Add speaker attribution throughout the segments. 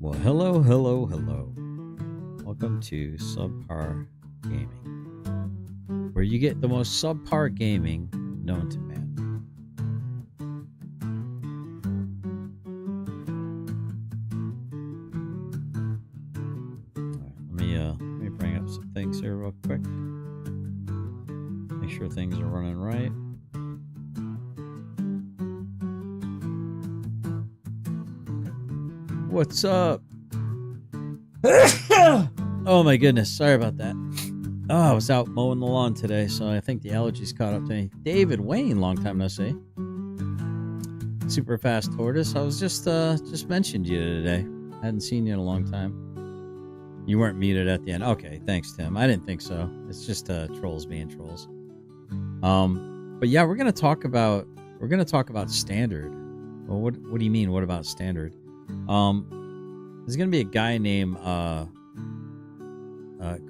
Speaker 1: Well, hello, hello, hello. Welcome to Subpar Gaming, where you get the most subpar gaming known to man. All right, let me bring up some things here real quick. Make sure things are running right. What's up? Oh my goodness, sorry about that. Oh, I was out mowing the lawn today, so I think the allergies caught up to me. David Wayne, long time no see. Super fast tortoise. I was just mentioned you today. Hadn't seen you in a long time. You weren't muted at the end. Okay, thanks, Tim. I didn't think so. It's just trolls being trolls. But yeah, we're gonna talk about standard. Well, what do you mean? What about standard? There's gonna be a guy named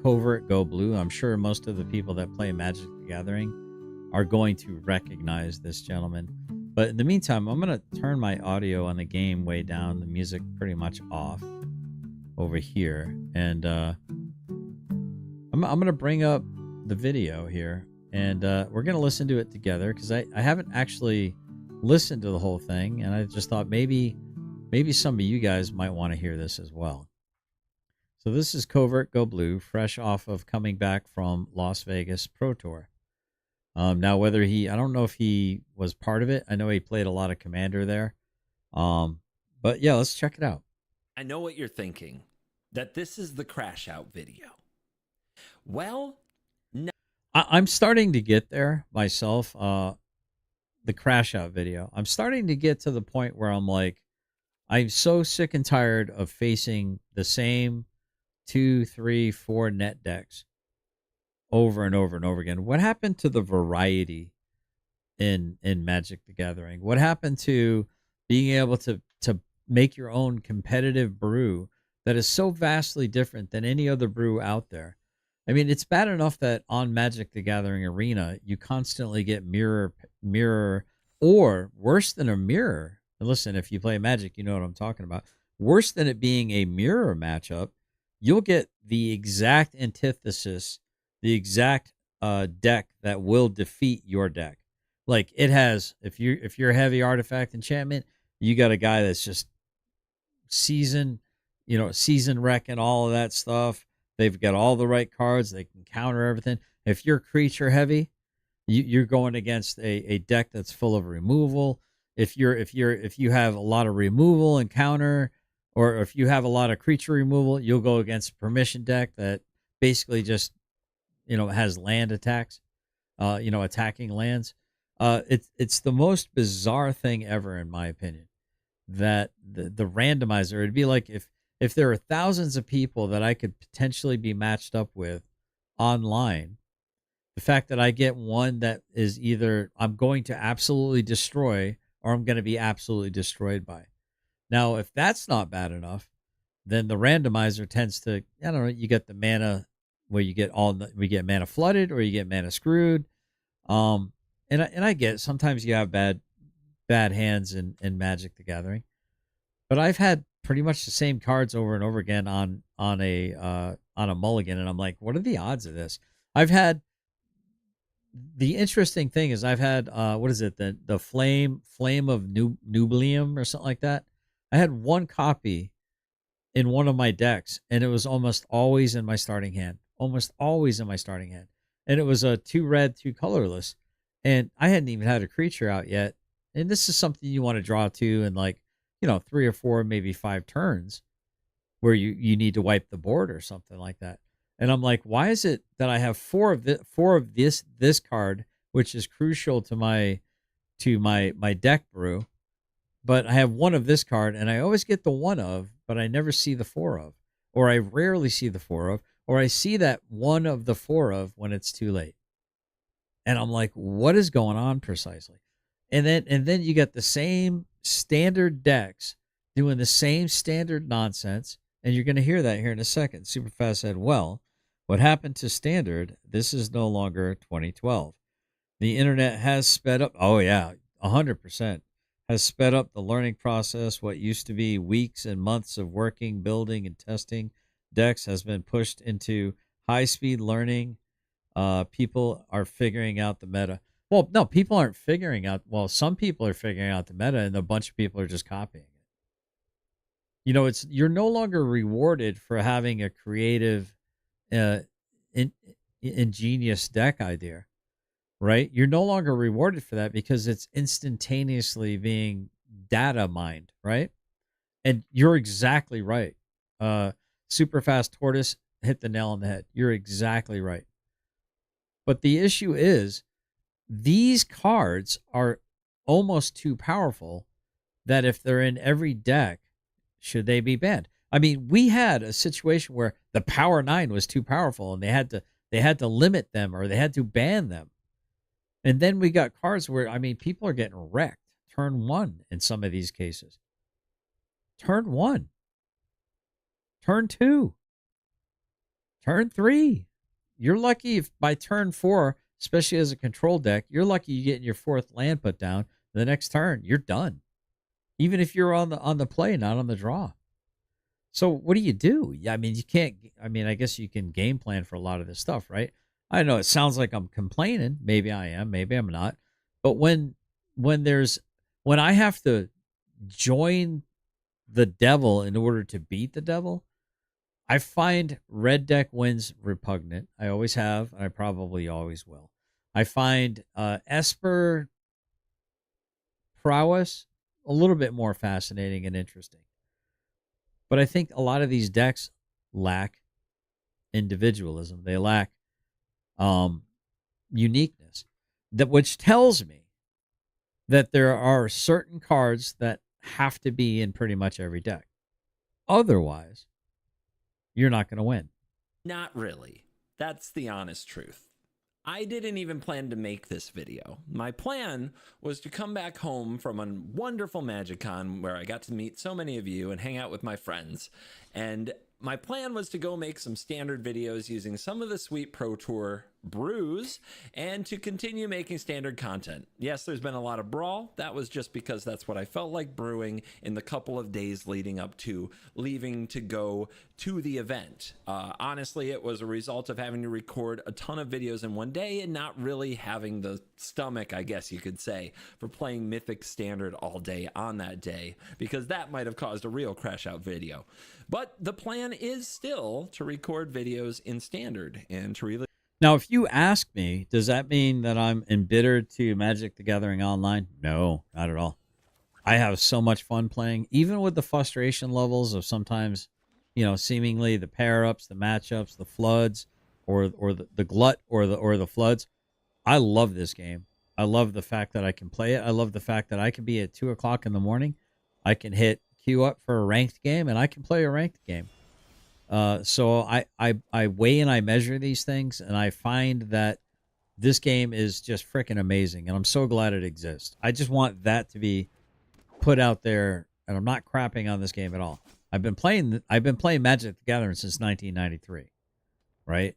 Speaker 1: Covert Go Blue. I'm sure most of the people that play Magic the Gathering are going to recognize this gentleman. But in the meantime, I'm going to turn my audio on the game way down, the music pretty much off over here. And I'm going to bring up the video here, and we're going to listen to it together because I haven't actually listened to the whole thing, and I just thought maybe some of you guys might want to hear this as well. So this is Covert Go Blue, fresh off of coming back from Las Vegas Pro Tour. Now, whether I don't know if he was part of it. I know he played a lot of Commander there. But yeah, let's check it out.
Speaker 2: I know what you're thinking, that this is the crash out video. Well, no.
Speaker 1: I'm starting to get there myself. The crash out video. I'm starting to get to the point where I'm like, I'm so sick and tired of facing the same 2, 3, 4 net decks over and over and over again. What happened to the variety in Magic the Gathering? What happened to being able to make your own competitive brew that is so vastly different than any other brew out there? I mean, it's bad enough that on Magic the Gathering Arena, you constantly get mirror, or worse than a mirror. And listen, if you play Magic, you know what I'm talking about. Worse than it being a mirror matchup, you'll get the exact antithesis, the exact deck that will defeat your deck. Like it has, if you're a heavy artifact enchantment, you got a guy that's just season wreck and all of that stuff. They've got all the right cards. They can counter everything. If you're creature heavy, you're going against a deck that's full of removal. If you have a lot of removal and counter, or if you have a lot of creature removal, you'll go against a permission deck that basically just has land attacks, attacking lands. It's the most bizarre thing ever, in my opinion, that the randomizer, it'd be like if there are thousands of people that I could potentially be matched up with online, the fact that I get one that is either I'm going to absolutely destroy or I'm going to be absolutely destroyed by. Now, if that's not bad enough, then the randomizer tends to, I don't know, you get the mana where we get mana flooded or you get mana screwed. And I get sometimes you have bad hands in Magic the Gathering, but I've had pretty much the same cards over and over again on a mulligan, and I'm like, what are the odds of this? The interesting thing is I've had what is it, the flame of Nublium or something like that. I had one copy in one of my decks, and it was almost always in my starting hand. And it was a 2 red, 2 colorless, and I hadn't even had a creature out yet. And this is something you want to draw to in 3 or 4, maybe 5 turns, where you need to wipe the board or something like that. And I'm like, why is it that I have 4 of this card, which is crucial to my deck brew, but I have 1 of this card, and I always get the 1 of, but I never see the 4 of, or I rarely see the 4 of, or I see that 1 of the 4 of when it's too late. And I'm like, what is going on precisely? And then you got the same standard decks doing the same standard nonsense, and you're going to hear that here in a second. Superfast said, well, what happened to standard? This is no longer 2012. The internet has sped up. Oh, yeah, 100%. has sped up the learning process. What used to be weeks and months of working, building, and testing decks has been pushed into high speed learning. People are figuring out the meta. Well, no, people aren't figuring out. Well, some people are figuring out the meta, and a bunch of people are just copying it. You know, it's you're no longer rewarded for having a creative, uh, in, ingenious deck idea, right? You're no longer rewarded for that because it's instantaneously being data mined, right? And you're exactly right. Uh, Super fast tortoise hit the nail on the head. You're exactly right. But the issue is these cards are almost too powerful that if they're in every deck, should they be banned? I mean, we had a situation where the Power 9 was too powerful and they had to limit them or they had to ban them. And then we got cards where I mean people are getting wrecked turn 1 in some of these cases. Turn 1, turn 2, turn 3. You're lucky if by turn 4, especially as a control deck, you're lucky you get your 4th land put down. The next turn, you're done. Even if you're on the play, not on the draw. So what do you do? Yeah, I mean, you can't. I mean, I guess you can game plan for a lot of this stuff, right? I know it sounds like I'm complaining. Maybe I am. Maybe I'm not. But when there's when I have to join the devil in order to beat the devil, I find red deck wins repugnant. I always have, and I probably always will. I find Esper prowess a little bit more fascinating and interesting. But I think a lot of these decks lack individualism. They lack uniqueness. That which tells me that there are certain cards that have to be in pretty much every deck. Otherwise, you're not going to win.
Speaker 2: Not really. That's the honest truth. I didn't even plan to make this video. My plan was to come back home from a wonderful MagicCon where I got to meet so many of you and hang out with my friends. And my plan was to go make some standard videos using some of the sweet Pro Tour brews and to continue making standard content. Yes, there's been a lot of brawl. That was just because that's what I felt like brewing in the couple of days leading up to leaving to go to the event. Honestly, it was a result of having to record a ton of videos in one day and not really having the stomach, I guess you could say, for playing Mythic Standard all day on that day, because that might have caused a real crash out video. But the plan is still to record videos in Standard and to release.
Speaker 1: Now, if you ask me, does that mean that I'm embittered to Magic the Gathering Online? No, not at all. I have so much fun playing, even with the frustration levels of sometimes, seemingly the pair-ups, the matchups, the floods, or the glut or the floods. I love this game. I love the fact that I can play it. I love the fact that I can be at 2:00 in the morning. I can hit queue up for a ranked game, and I can play a ranked game. So I weigh and I measure these things, and I find that this game is just freaking amazing, and I'm so glad it exists. I just want that to be put out there, and I'm not crapping on this game at all. I've been playing Magic the Gathering since 1993, right?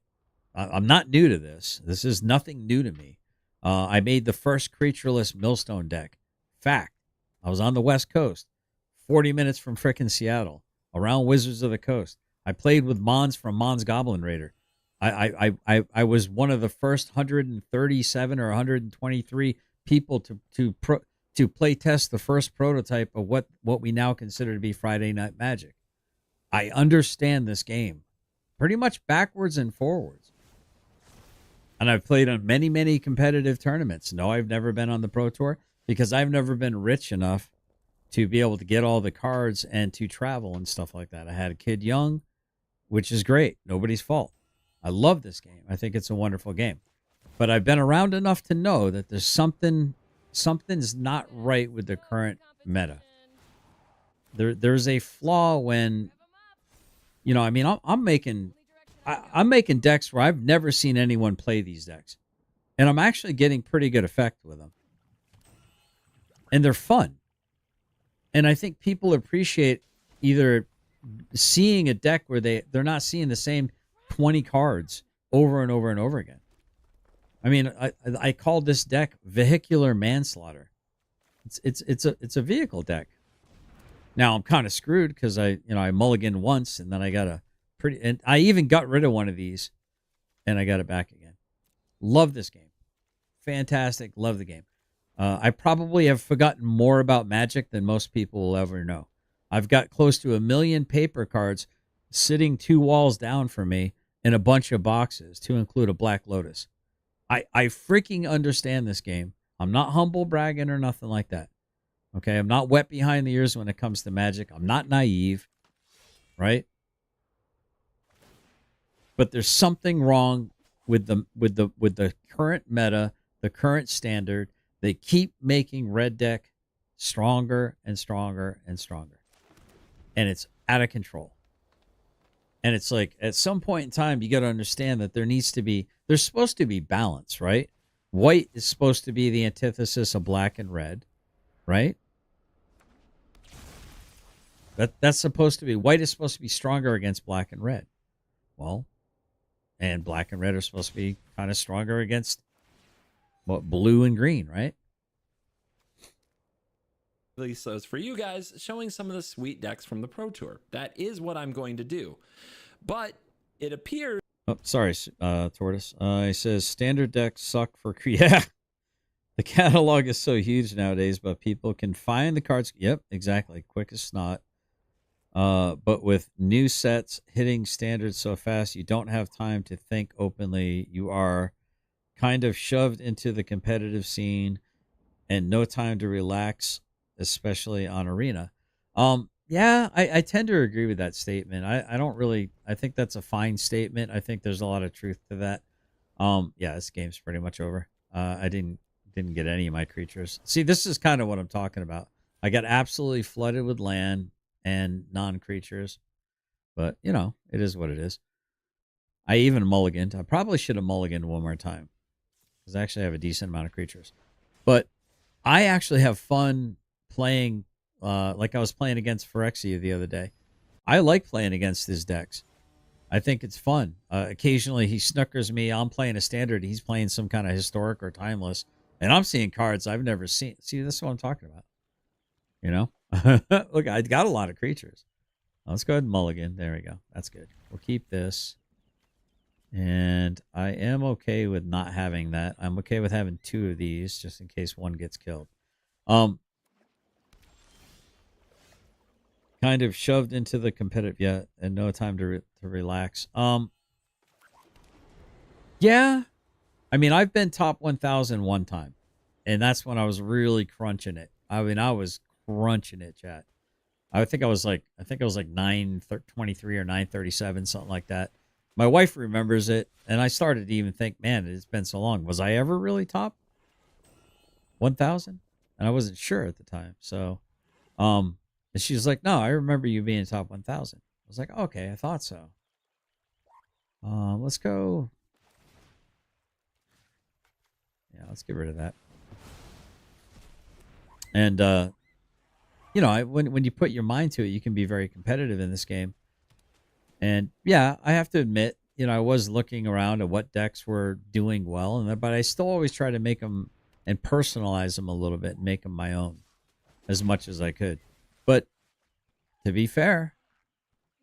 Speaker 1: I'm not new to this. This is nothing new to me. I made the first creatureless Millstone deck. Fact. I was on the West Coast, 40 minutes from frickin' Seattle, around Wizards of the Coast. I played with Mons from Mons Goblin Raider. I was one of the first 137 or 123 people to play test the first prototype of what we now consider to be Friday Night Magic. I understand this game pretty much backwards and forwards. And I've played on many, many competitive tournaments. No, I've never been on the Pro Tour because I've never been rich enough to be able to get all the cards and to travel and stuff like that. I had a kid young, which is great. Nobody's fault. I love this game. I think it's a wonderful game. But I've been around enough to know that there's something's not right with the current meta. There's a flaw when, I'm making decks where I've never seen anyone play these decks. And I'm actually getting pretty good effect with them. And they're fun. And I think people appreciate either seeing a deck where they're not seeing the same 20 cards over and over and over again. I mean, I called this deck Vehicular Manslaughter. It's a vehicle deck. Now I'm kind of screwed because I mulliganed once and then I got and I even got rid of one of these and I got it back again. Love this game. Fantastic. Love the game. I probably have forgotten more about Magic than most people will ever know. I've got close to 1 million paper cards sitting 2 walls down from me in a bunch of boxes, to include a Black Lotus. I freaking understand this game. I'm not humble bragging or nothing like that. Okay, I'm not wet behind the ears when it comes to Magic. I'm not naive, right? But there's something wrong with the current meta, the current standard. They keep making red deck stronger and stronger and stronger. And it's out of control. And it's like, at some point in time, you got to understand that there's supposed to be balance, right? White is supposed to be the antithesis of black and red, right? That's supposed to be, white is supposed to be stronger against black and red. Well, and black and red are supposed to be kind of stronger against blue and green, right?
Speaker 2: So it's for you guys, showing some of the sweet decks from the Pro Tour. That is what I'm going to do. But it appears...
Speaker 1: Oh, sorry, Tortoise. He says, standard decks suck for... Yeah. The catalog is so huge nowadays, but people can find the cards... Yep, exactly. Quick as snot. But with new sets hitting standards so fast, you don't have time to think openly. You are kind of shoved into the competitive scene and no time to relax, especially on Arena. Yeah, I tend to agree with that statement. I think that's a fine statement. I think there's a lot of truth to that. Yeah, this game's pretty much over. I didn't get any of my creatures. See, this is kind of what I'm talking about. I got absolutely flooded with land and non-creatures, but it is what it is. I even mulliganed. I probably should have mulliganed one more time because I actually have a decent amount of creatures. But I actually have fun playing, like I was playing against Phyrexia the other day. I like playing against his decks. I think it's fun. Occasionally he snookers me. I'm playing a standard. He's playing some kind of historic or timeless. And I'm seeing cards I've never seen. See, this is what I'm talking about. Look, I got a lot of creatures. Let's go ahead and mulligan. There we go. That's good. We'll keep this. And I am okay with not having that. I'm okay with having 2 of these just in case one gets killed. Kind of shoved into the competitive, yeah, and no time to relax. Yeah. I mean, I've been top 1,000 one time, and that's when I was really crunching it. I mean, I was crunching it, chat. I think I was like 923 or 937, something like that. My wife remembers it, and I started to even think, man, it's been so long. Was I ever really top 1,000? And I wasn't sure at the time. So, and she was like, no, I remember you being top 1,000. I was like, okay, I thought so. Let's go. Yeah, let's get rid of that. And, when you put your mind to it, you can be very competitive in this game. And yeah, I have to admit, I was looking around at what decks were doing well, but I still always try to make them and personalize them a little bit and make them my own as much as I could. But to be fair,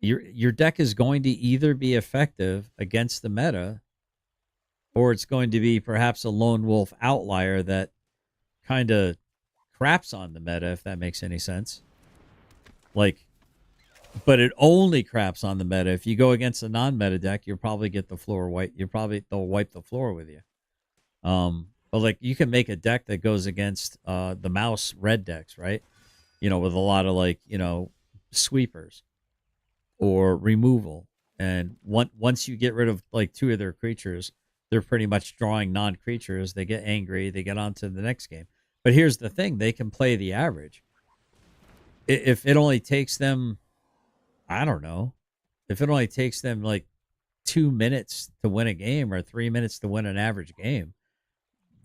Speaker 1: your deck is going to either be effective against the meta, or it's going to be perhaps a lone wolf outlier that kind of craps on the meta, if that makes any sense. But it only craps on the meta. If you go against a non-meta deck, you'll probably get the floor white. They'll wipe the floor with you. But you can make a deck that goes against the mouse red decks, right? With a lot of sweepers or removal. And once you get rid of 2 of their creatures, they're pretty much drawing non-creatures. They get angry. They get on to the next game. But here's the thing. They can play the average. If it only takes them, I don't know, if it only takes them 2 minutes to win a game or 3 minutes to win an average game,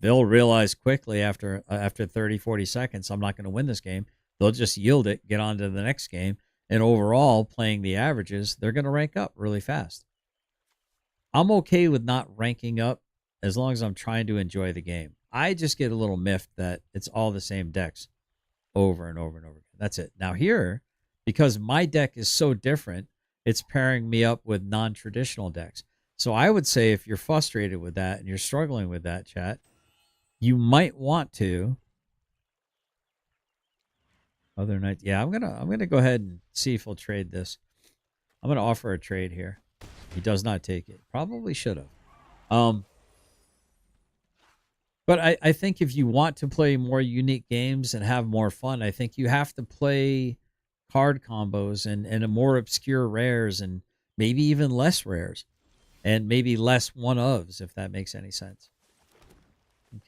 Speaker 1: they'll realize quickly after 30, 40 seconds, I'm not going to win this game. They'll just yield it, get on to the next game. And overall, playing the averages, they're going to rank up really fast. I'm okay with not ranking up as long as I'm trying to enjoy the game. I just get a little miffed that it's all the same decks over and over and over again. That's it. Now here, because my deck is so different, it's pairing me up with non-traditional decks. So I would say if you're frustrated with that and you're struggling with that, chat, you might want to. Other night, yeah, I'm gonna go ahead and see if he'll trade this. I'm gonna offer a trade here. He does not take it. Probably should have. But I think if you want to play more unique games and have more fun, I think you have to play card combos and a more obscure rares and maybe even less rares and maybe less one-ofs, if that makes any sense.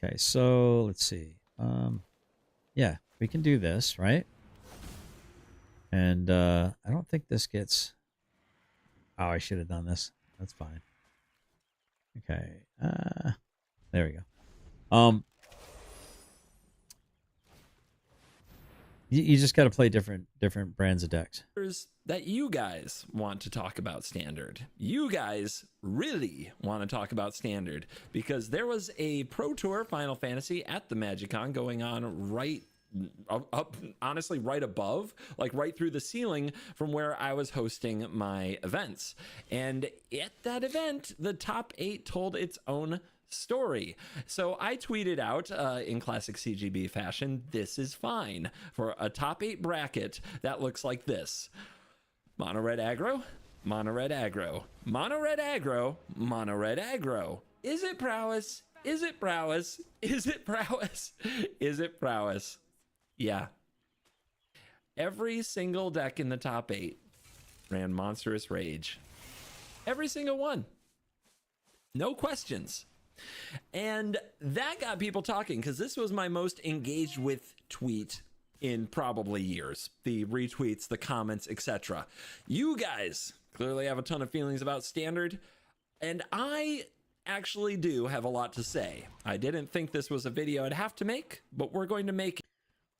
Speaker 1: Okay, so let's see. Yeah, we can do this, right? And I don't think this gets... Oh, I should have done this. That's fine. Okay. There we go. You just got to play different brands of decks.
Speaker 2: That you guys want to talk about Standard. You guys really want to talk about Standard because there was a Pro Tour Final Fantasy at the MagicCon going on right up, honestly, right above, like right through the ceiling from where I was hosting my events. And at that event, the top 8 told its own story. So I tweeted out in classic CGB fashion, this is fine for a top 8 bracket that looks like this. Mono red aggro, mono red aggro, mono red aggro, mono red aggro. Is it prowess? Is it prowess? Is it prowess? Is it prowess? Yeah. Every single deck in the top 8 ran Monstrous Rage. Every single one. No questions. And that got people talking because this was my most engaged with tweet in probably years. The retweets, the comments, etc. You guys clearly have a ton of feelings about Standard, and I actually do have a lot to say. I didn't think this was a video I'd have to make, but we're going to make it.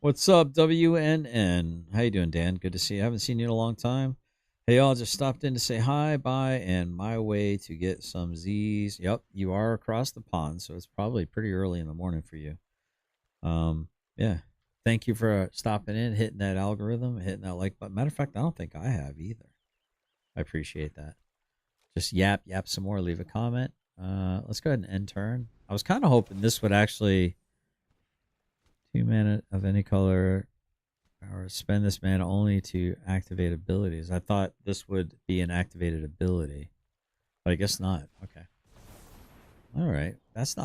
Speaker 1: What's up, WNN? How you doing, Dan? Good to see you. I haven't seen you in a long time. Hey, y'all, just stopped in to say hi, bye, and my way to get some Z's. Yep, you are across the pond, so it's probably pretty early in the morning for you. Yeah. Thank you for stopping in, hitting that algorithm, hitting that like button. Matter of fact, I don't think I have either. I appreciate that. Just yap some more, leave a comment. Let's go ahead and end turn. I was kind of hoping this would actually 2 mana of any color or spend this mana only to activate abilities. I thought this would be an activated ability, but I guess not. Okay. All right. That's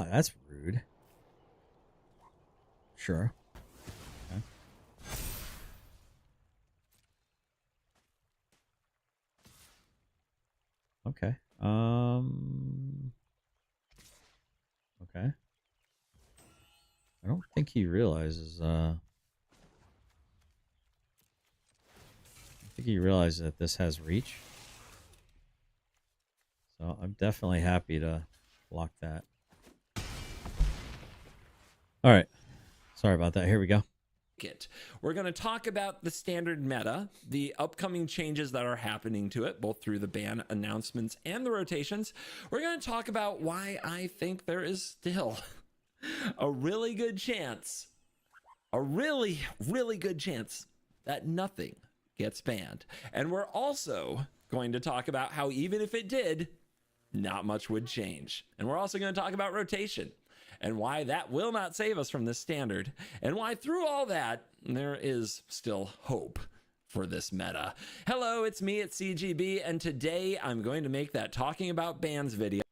Speaker 1: rude. Sure. Okay. Okay. I don't think he realizes, I think he realizes that this has reach. So I'm definitely happy to block that. All right. Sorry about that. Here we go.
Speaker 2: We're going to talk about the Standard meta, the upcoming changes that are happening to it, both through the ban announcements and the rotations. We're going to talk about why I think there is still a really good chance, a really, really good chance that nothing gets banned. And we're also going to talk about how even if it did, not much would change. And we're also going to talk about rotation and why that will not save us from this Standard, and why through all that, there is still hope for this meta. Hello, it's me at CGB, and today I'm going to make that talking about bans video.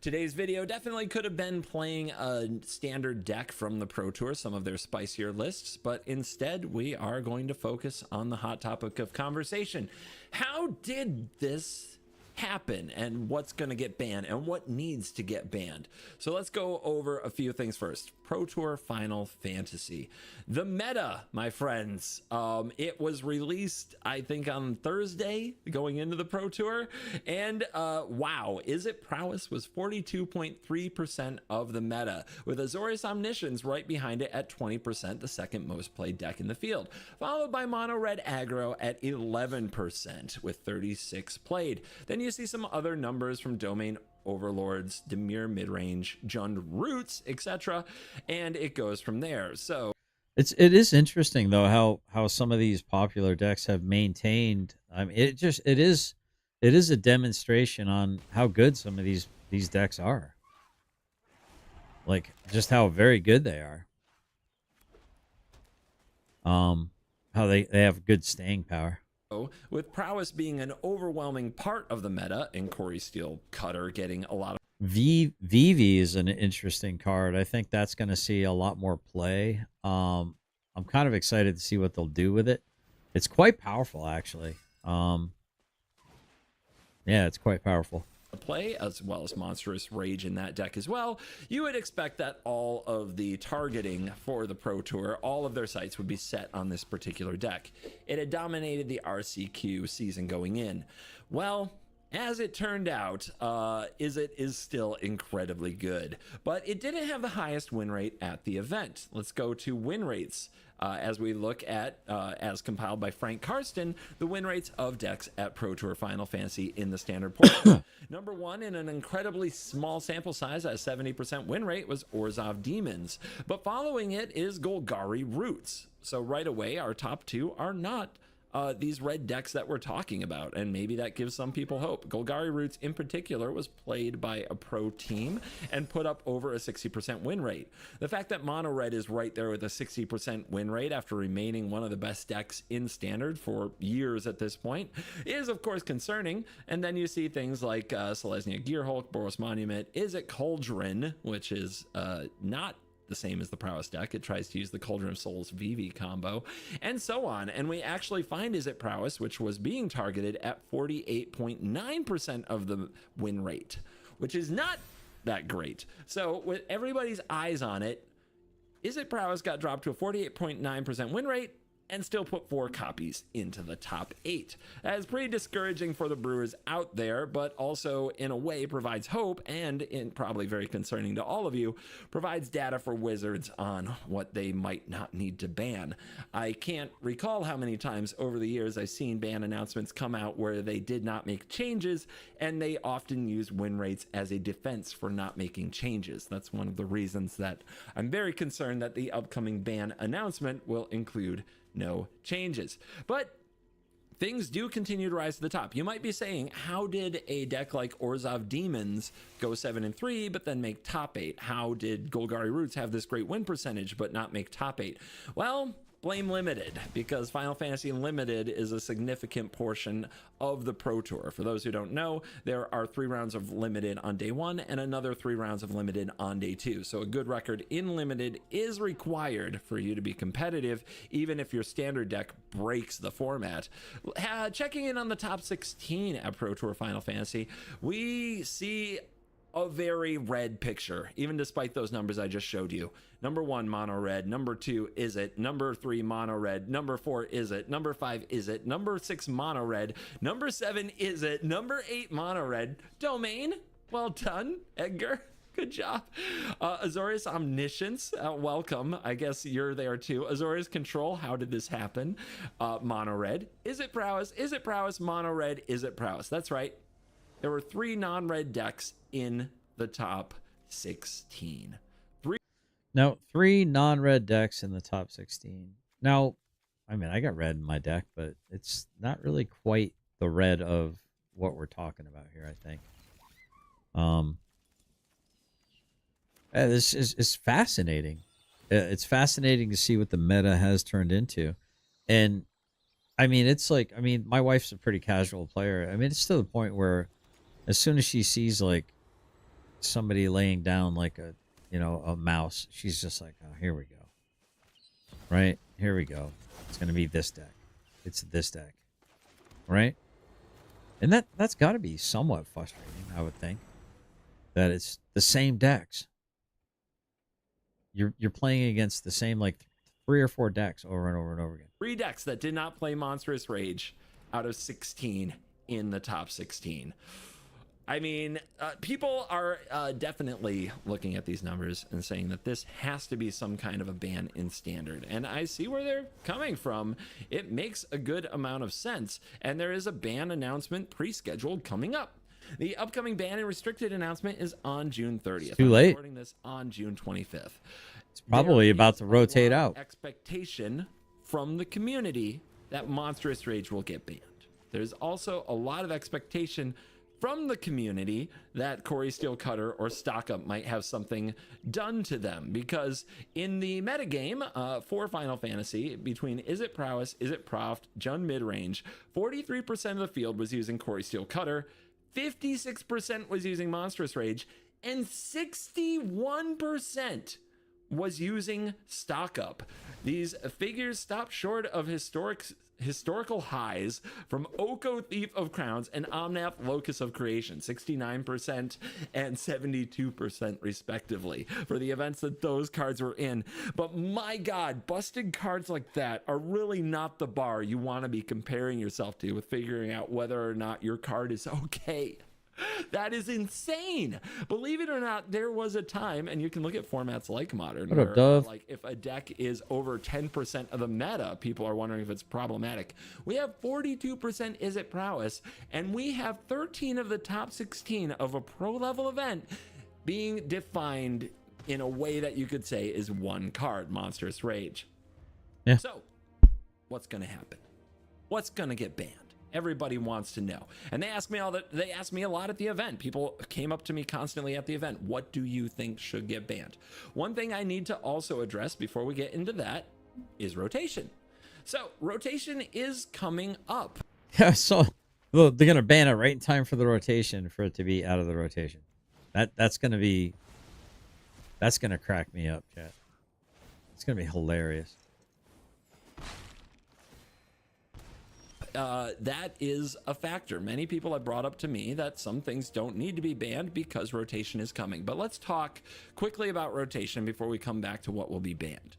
Speaker 2: Today's video definitely could have been playing a Standard deck from the Pro Tour, some of their spicier lists, but instead we are going to focus on the hot topic of conversation. How did this happen, and what's going to get banned, and what needs to get banned? So let's go over a few things first. Pro Tour Final Fantasy. The meta, my friends. It was released, I think, on Thursday going into the Pro Tour, and wow, Is It Prowess was 42.3% of the meta, with Azorius Omniscience right behind it at 20%, the second most played deck in the field, followed by Mono Red Aggro at 11% with 36 played. Then you see some other numbers from Domain Overlords, Dimir Midrange, Jund Roots, etc., and it goes from there. So
Speaker 1: It is interesting though how some of these popular decks have maintained. I mean, it is a demonstration on how good some of these decks are. Like just how very good they are. How they have good staying power.
Speaker 2: With prowess being an overwhelming part of the meta, and Corey Steel Cutter getting a lot of
Speaker 1: Vivi is an interesting card. I think that's going to see a lot more play. I'm kind of excited to see what they'll do with it. It's quite powerful, actually. Yeah, it's quite powerful.
Speaker 2: play, as well as Monstrous Rage in that deck as well. You would expect that all of the targeting for the Pro Tour, all of their sights would be set on this particular deck. It had dominated the RCQ season going in. Well, as it turned out, Izzet is still incredibly good, but it didn't have the highest win rate at the event. Let's go to win rates. As we look at, as compiled by Frank Karsten, the win rates of decks at Pro Tour Final Fantasy in the standard portion. Number one, in an incredibly small sample size at a 70% win rate, was Orzhov Demons. But following it is Golgari Roots. So right away, our top two are not these red decks that we're talking about, and maybe that gives some people hope. Golgari Roots in particular was played by a pro team and put up over a 60% win rate. The fact that Mono Red is right there with a 60% win rate after remaining one of the best decks in standard for years at this point is of course concerning. And then you see things like Selesnya Gearhulk, Boros Monument, Izzet Cauldron, which is not the same as the Prowess deck. It tries to use the Cauldron of Souls VV combo, and so on. And we actually find Izzet Prowess, which was being targeted at 48.9% of the win rate, which is not that great. So with everybody's eyes on it, Izzet Prowess got dropped to a 48.9% win rate and still put 4 copies into the top 8. That is pretty discouraging for the brewers out there, but also in a way provides hope, and probably very concerning to all of you, provides data for Wizards on what they might not need to ban. I can't recall how many times over the years I've seen ban announcements come out where they did not make changes, and they often use win rates as a defense for not making changes. That's one of the reasons that I'm very concerned that the upcoming ban announcement will include no changes. But things do continue to rise to the top. You might be saying, how did a deck like Orzhov Demons go 7-3 but then make top 8? How did Golgari Roots have this great win percentage but not make top 8? Well, blame Limited, because Final Fantasy Limited is a significant portion of the Pro Tour. For those who don't know, there are 3 rounds of Limited on day 1 and another 3 rounds of Limited on day 2. So a good record in Limited is required for you to be competitive, even if your standard deck breaks the format. Checking in on the top 16 at Pro Tour Final Fantasy, we see a very red picture, even despite those numbers I just showed you. Number 1, Mono Red. Number 2, Izzet. Number 3, Mono Red. Number 4, Izzet. Number 5, Izzet. Number 6, Mono Red. Number 7, Izzet. Number 8, Mono Red. Domain, well done, Edgar. Good job. Azorius Omniscience, welcome. I guess you're there too. Azorius Control, how did this happen? Mono Red. Izzet Prowess? Izzet Prowess? Mono Red? Izzet Prowess? That's right. There were 3 non-red decks in the top 16.
Speaker 1: Now, 3 non-red decks in the top 16. Now, I mean, I got red in my deck, but it's not really quite the red of what we're talking about here, I think. This is fascinating. It's fascinating to see what the meta has turned into. And, I mean, it's like, I mean, my wife's a pretty casual player. I mean, it's to the point where as soon as she sees, like, somebody laying down, like, a mouse, she's just like, oh, here we go. Right? Here we go. It's going to be this deck. It's this deck. Right? And that's got to be somewhat frustrating, I would think. That it's the same decks. You're playing against the same, like, 3 or 4 decks over and over and over again.
Speaker 2: 3 decks that did not play Monstrous Rage out of 16 in the top 16. I mean, people are definitely looking at these numbers and saying that this has to be some kind of a ban in standard. And I see where they're coming from. It makes a good amount of sense. And there is a ban announcement pre-scheduled coming up. The upcoming ban and restricted announcement is on June 30th.
Speaker 1: Too late.
Speaker 2: I'm recording this on June 25th.
Speaker 1: Probably
Speaker 2: there
Speaker 1: about
Speaker 2: is
Speaker 1: to
Speaker 2: a
Speaker 1: rotate
Speaker 2: lot of
Speaker 1: out.
Speaker 2: expectation from the community that Monstrous Rage will get banned. There's also a lot of expectation from the community that Corey Steel Cutter or Stock Up might have something done to them, because in the metagame for Final Fantasy, between Is It Prowess, Is It Proft, Jund Midrange, 43% of the field was using Corey Steel Cutter, 56% was using Monstrous Rage, and 61% was using Stock Up. These figures stopped short of historical highs from Oko Thief of Crowns and Omnath Locus of Creation, 69% and 72% respectively for the events that those cards were in. But my God, busted cards like that are really not the bar you want to be comparing yourself to with figuring out whether or not your card is okay. That is insane. Believe it or not, there was a time, and you can look at formats like Modern,
Speaker 1: What up,
Speaker 2: where
Speaker 1: Dove?
Speaker 2: like if a deck is over 10% of the meta, people are wondering if it's problematic. We have 42% Is It Prowess, and we have 13 of the top 16 of a pro level event being defined in a way that you could say is one card, Monstrous Rage.
Speaker 1: Yeah.
Speaker 2: So, what's going to happen? What's going to get banned? Everybody wants to know. And they ask me they asked me a lot at the event. People came up to me constantly at the event. What do you think should get banned? One thing I need to also address before we get into that is rotation. So rotation is coming up.
Speaker 1: Yeah, so well, they're gonna ban it right in time for the rotation for it to be out of the rotation. That's gonna crack me up, chat. It's gonna be hilarious.
Speaker 2: That is a factor. Many people have brought up to me that some things don't need to be banned because rotation is coming. But let's talk quickly about rotation before we come back to what will be banned.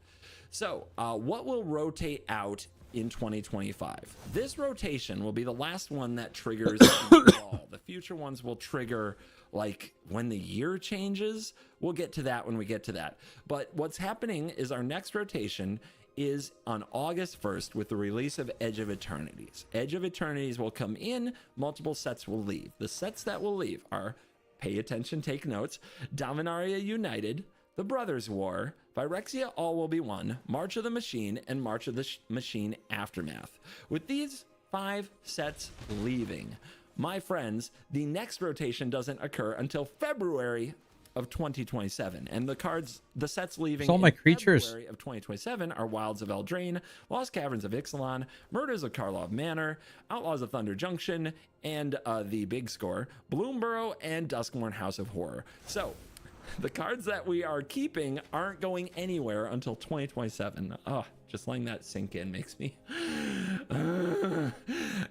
Speaker 2: So what will rotate out in 2025? This rotation will be the last one that triggers all. The future ones will trigger like when the year changes. We'll get to that when we get to that. But what's happening is our next rotation is on August 1st with the release of Edge of Eternities. Edge of Eternities will come in, multiple sets will leave. The sets that will leave are, pay attention, take notes, Dominaria United, The Brothers War, Phyrexia All Will Be One, March of the Machine, and March of the Machine Aftermath. With these 5 sets leaving, my friends, the next rotation doesn't occur until February of 2027, and the sets leaving
Speaker 1: So all my creatures
Speaker 2: February of 2027 are Wilds of Eldraine, Lost Caverns of Ixalan, Murders of Karlov Manor, Outlaws of Thunder Junction, and the big score, Bloomborough and Duskmourn House of Horror. So the cards that we are keeping aren't going anywhere until 2027. Oh, just letting that sink in makes me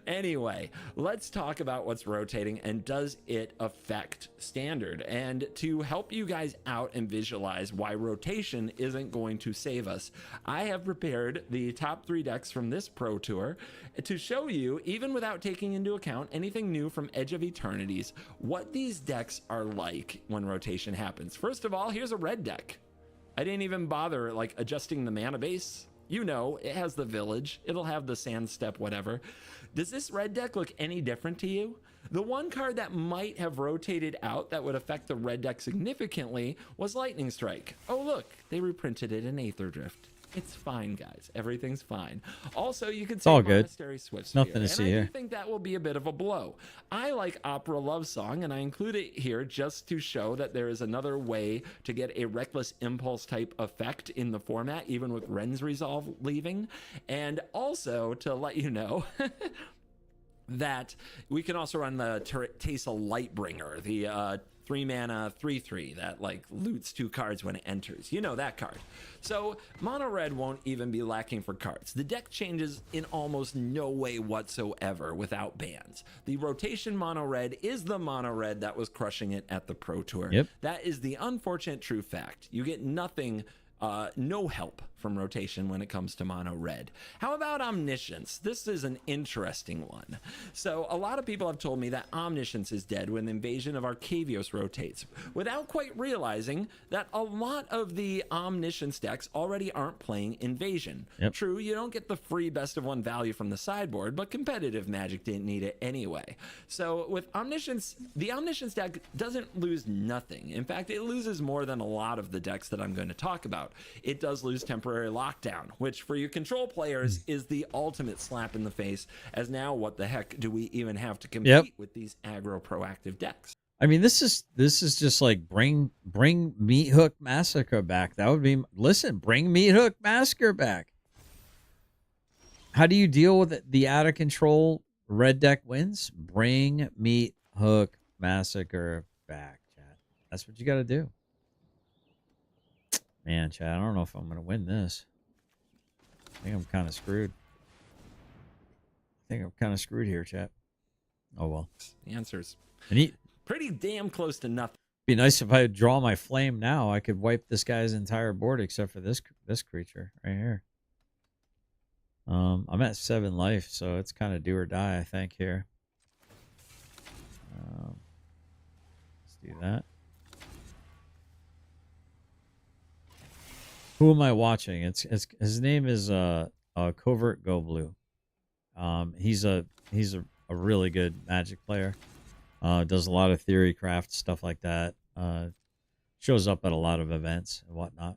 Speaker 2: anyway, let's talk about what's rotating and does it affect standard. And to help you guys out and visualize why rotation isn't going to save us, I have prepared the top 3 decks from this Pro Tour to show you, even without taking into account anything new from Edge of Eternities, what these decks are like when rotation happens. First of all, here's a red deck. I didn't even bother like adjusting the mana base. You know, it has the village. It'll have the sand step, whatever. Does this red deck look any different to you? The one card that might have rotated out that would affect the red deck significantly was Lightning Strike. Oh, look, they reprinted it in Aether Drift. It's fine, guys. Everything's fine. Also, you can say
Speaker 1: all good.
Speaker 2: Monastery Swift
Speaker 1: Nothing to
Speaker 2: and
Speaker 1: see
Speaker 2: I
Speaker 1: here.
Speaker 2: do think that will be a bit of a blow. I like Opera Love Song, and I include it here just to show that there is another way to get a Reckless Impulse type effect in the format, even with Ren's Resolve leaving. And also to let you know that we can also run the Teysa Lightbringer, the 3-mana 3/3 that like loots 2 cards when it enters. You know that card. So mono red won't even be lacking for cards. The deck changes in almost no way whatsoever without bans. The rotation mono red is the mono red that was crushing it at the Pro Tour.
Speaker 1: Yep.
Speaker 2: That is the unfortunate true fact. You get nothing, no help from rotation when it comes to mono red. How about Omniscience? This is an interesting one. So a lot of people have told me that Omniscience is dead when Invasion of Arcavios rotates, without quite realizing that a lot of the Omniscience decks already aren't playing Invasion.
Speaker 1: Yep.
Speaker 2: True, you don't get the free best of 1 value from the sideboard, but competitive Magic didn't need it anyway. So with Omniscience, the Omniscience deck doesn't lose nothing. In fact, it loses more than a lot of the decks that I'm going to talk about. out. It does lose temporary lockdown, which for you control players is the ultimate slap in the face, as now what the heck do we even have to compete with these aggro proactive decks?
Speaker 1: I mean, this is just like bring Meat Hook Massacre back. That would be, listen, bring Meat Hook Massacre back. How do you deal with the out of control red deck wins? Bring Meat Hook Massacre back, chat. That's what you got to do. Man, chat, I don't know if I'm going to win this. I think I'm kind of screwed. Here, chat. Oh, well.
Speaker 2: The answer's
Speaker 1: And
Speaker 2: pretty damn close to nothing.
Speaker 1: be nice if I draw my flame now. I could wipe this guy's entire board except for this creature right here. I'm at 7 life, so it's kind of do or die, I think, here. Let's do that. Who am I watching? It's his name is Covert Go Blue. He's a really good Magic player. Does a lot of theory craft stuff like that. Shows up at a lot of events and whatnot.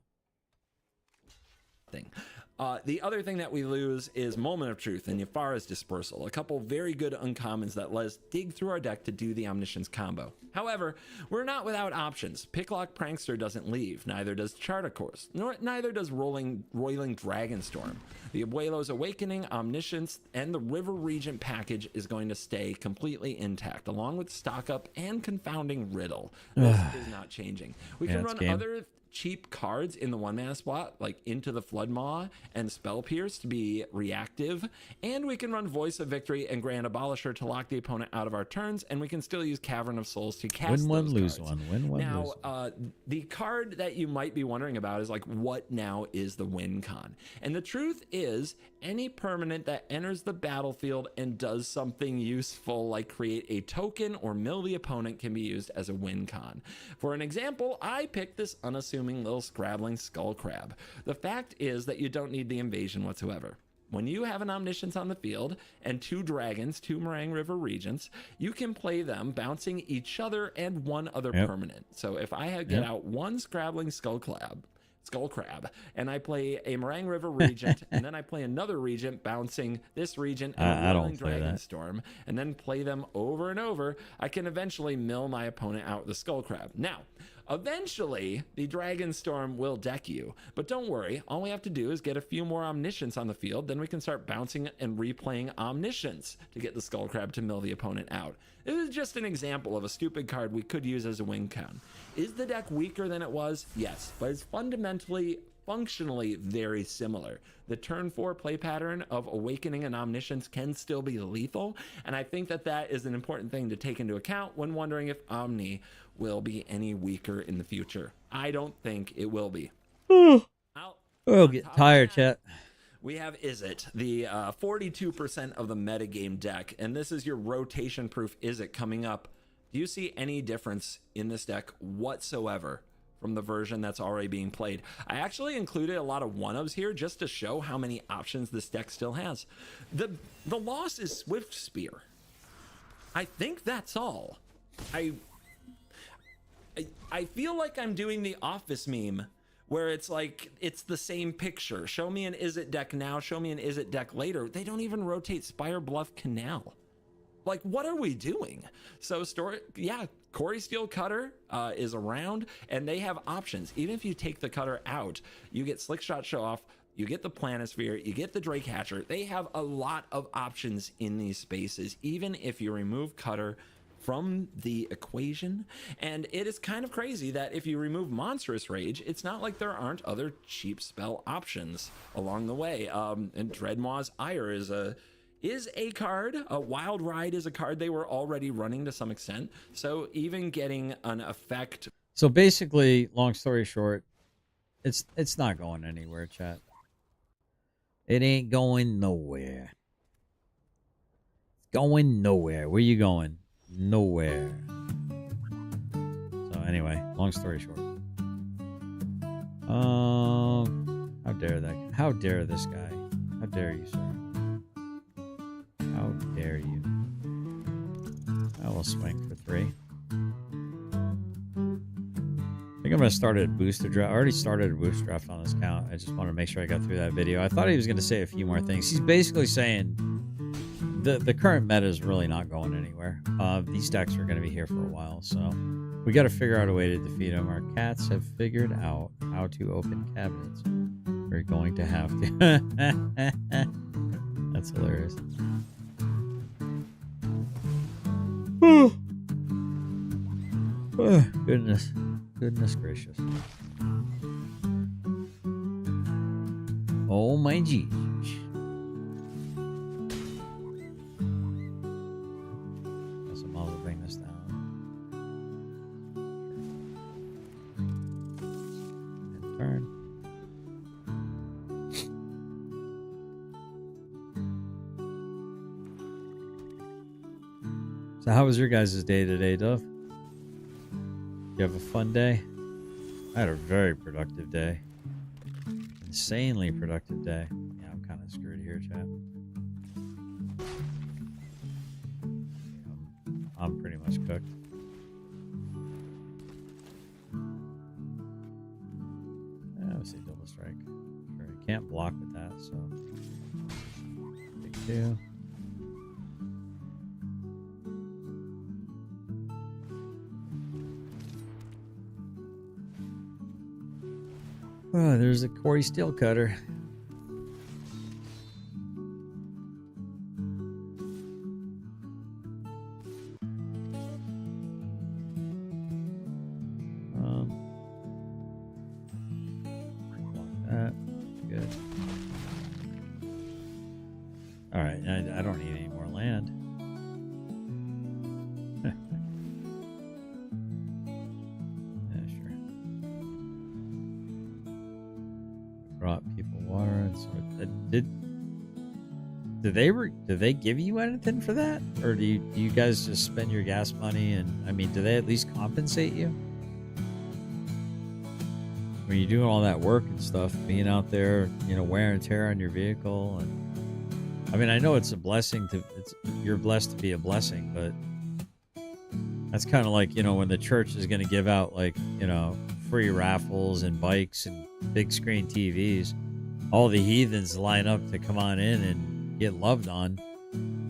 Speaker 2: The other thing that we lose is Moment of Truth and Yafara's Dispersal, a couple very good uncommons that let us dig through our deck to do the Omniscience combo. However, we're not without options. Picklock Prankster doesn't leave, neither does Chartercourse, neither does Roiling Dragonstorm. The Abuelo's Awakening, Omniscience, and the River Regent package is going to stay completely intact, along with Stock Up and Confounding Riddle. This is not changing. We can run other cheap cards in the 1-mana spot, like Into the Floodmaw and Spell Pierce to be reactive, and we can run Voice of Victory and Grand Abolisher to lock the opponent out of our turns, and we can still use Cavern of Souls to cast
Speaker 1: win one,
Speaker 2: those
Speaker 1: lose
Speaker 2: cards.
Speaker 1: one. Win one,
Speaker 2: now,
Speaker 1: lose one.
Speaker 2: The card that you might be wondering about is like, what now is the win con? And the truth is, any permanent that enters the battlefield and does something useful, like create a token or mill the opponent, can be used as a win con. For an example, I picked this unassuming little scrabbling skull crab. The fact is that you don't need the invasion whatsoever. When you have an Omniscience on the field and 2 dragons, 2 Meringue River Regents, you can play them bouncing each other and one other permanent. So if I get out 1 scrabbling skull crab, and I play a Meringue River Regent, and then I play another Regent bouncing this Regent and a Rolling Dragonstorm, and then play them over and over, I can eventually mill my opponent out with the Skull Crab. Now, eventually, the Dragonstorm will deck you, but don't worry, all we have to do is get a few more Omniscience on the field, then we can start bouncing and replaying Omniscience to get the Skull Crab to mill the opponent out. This is just an example of a stupid card we could use as a win con. Is the deck weaker than it was? Yes, but it's functionally very similar. The turn 4 play pattern of Awakening and Omniscience can still be lethal, and I think that is an important thing to take into account when wondering if Omni will be any weaker in the future. I don't think it will be.
Speaker 1: I'll get tired, chat.
Speaker 2: We have Izzet, the 42% of the metagame deck, and this is your rotation-proof Izzet coming up. Do you see any difference in this deck whatsoever from the version that's already being played? I actually included a lot of one-ofs here just to show how many options this deck still has. The loss is Swift Spear. I think that's all. I feel like I'm doing the Office meme, where it's like, it's the same picture. Show me an Izzet deck now, show me an Izzet deck later. They don't even rotate Spire Bluff Canal. Like, what are we doing? So, Corey Steel Cutter is around, and they have options. Even if you take the Cutter out, you get Slickshot Show Off, you get the Planisphere, you get the Drake Hatcher. They have a lot of options in these spaces, even if you remove Cutter from the equation. And it is kind of crazy that if you remove Monstrous Rage, it's not like there aren't other cheap spell options along the way. And Dreadmaw's Ire is a card. Wild Ride is a card they were already running to some extent. So even getting an effect.
Speaker 1: So basically, long story short, it's not going anywhere, chat. It ain't going nowhere. It's going nowhere. Where you going? Nowhere. So anyway, long story short. How dare this guy? How dare you, sir? How dare you? I will swing for 3. I think think I'm gonna start a booster draft. I already started a booster draft on this account. I just want to make sure I got through that video. I thought he was gonna say a few more things. He's basically saying the current meta is really not going anywhere. These decks are gonna be here for a while, so we got to figure out a way to defeat them. Our cats have figured out how to open cabinets. We're going to have to. That's hilarious. Oh, goodness gracious. Oh my Jesus. Guess I'm also bring this down. And turn. So how was your guys' day today, Dove? You have a fun day? I had a very productive day. Insanely productive day. Yeah, I'm kind of screwed here, chat. I'm pretty much cooked. Yeah, let's see, double strike. Sure, you can't block with that, so. Big two. Oh, there's a Corey Steel Cutter. Like that. Good. All right, I don't need any more land. Yeah, sure. Brought people water and so did they give you anything for that, or do you guys just spend your gas money? And I mean, do they at least compensate you when you're doing all that work and stuff, being out there, you know, wear and tear on your vehicle? And I mean, I know it's a blessing you're blessed to be a blessing, but that's kind of like, you know, when the church is going to give out, like, you know, free raffles and bikes and big screen TVs, all the heathens line up to come on in and get loved on,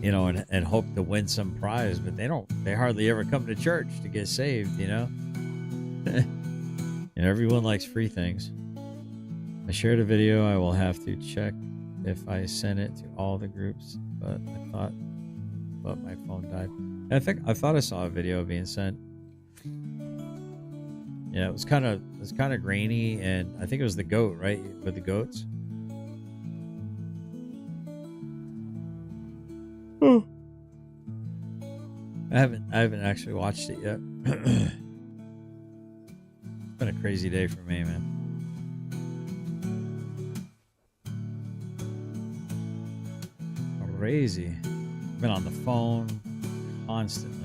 Speaker 1: you know, and hope to win some prize, but they hardly ever come to church to get saved, you know. And everyone likes free things. I shared a video. I will have to check if I sent it to all the groups, but my phone died. I thought I saw a video being sent. Yeah, it was kind of grainy, and I think it was the goat, right? With the goats. Oh. I haven't actually watched it yet. It's been a crazy day for me, man. Crazy. Been on the phone constantly.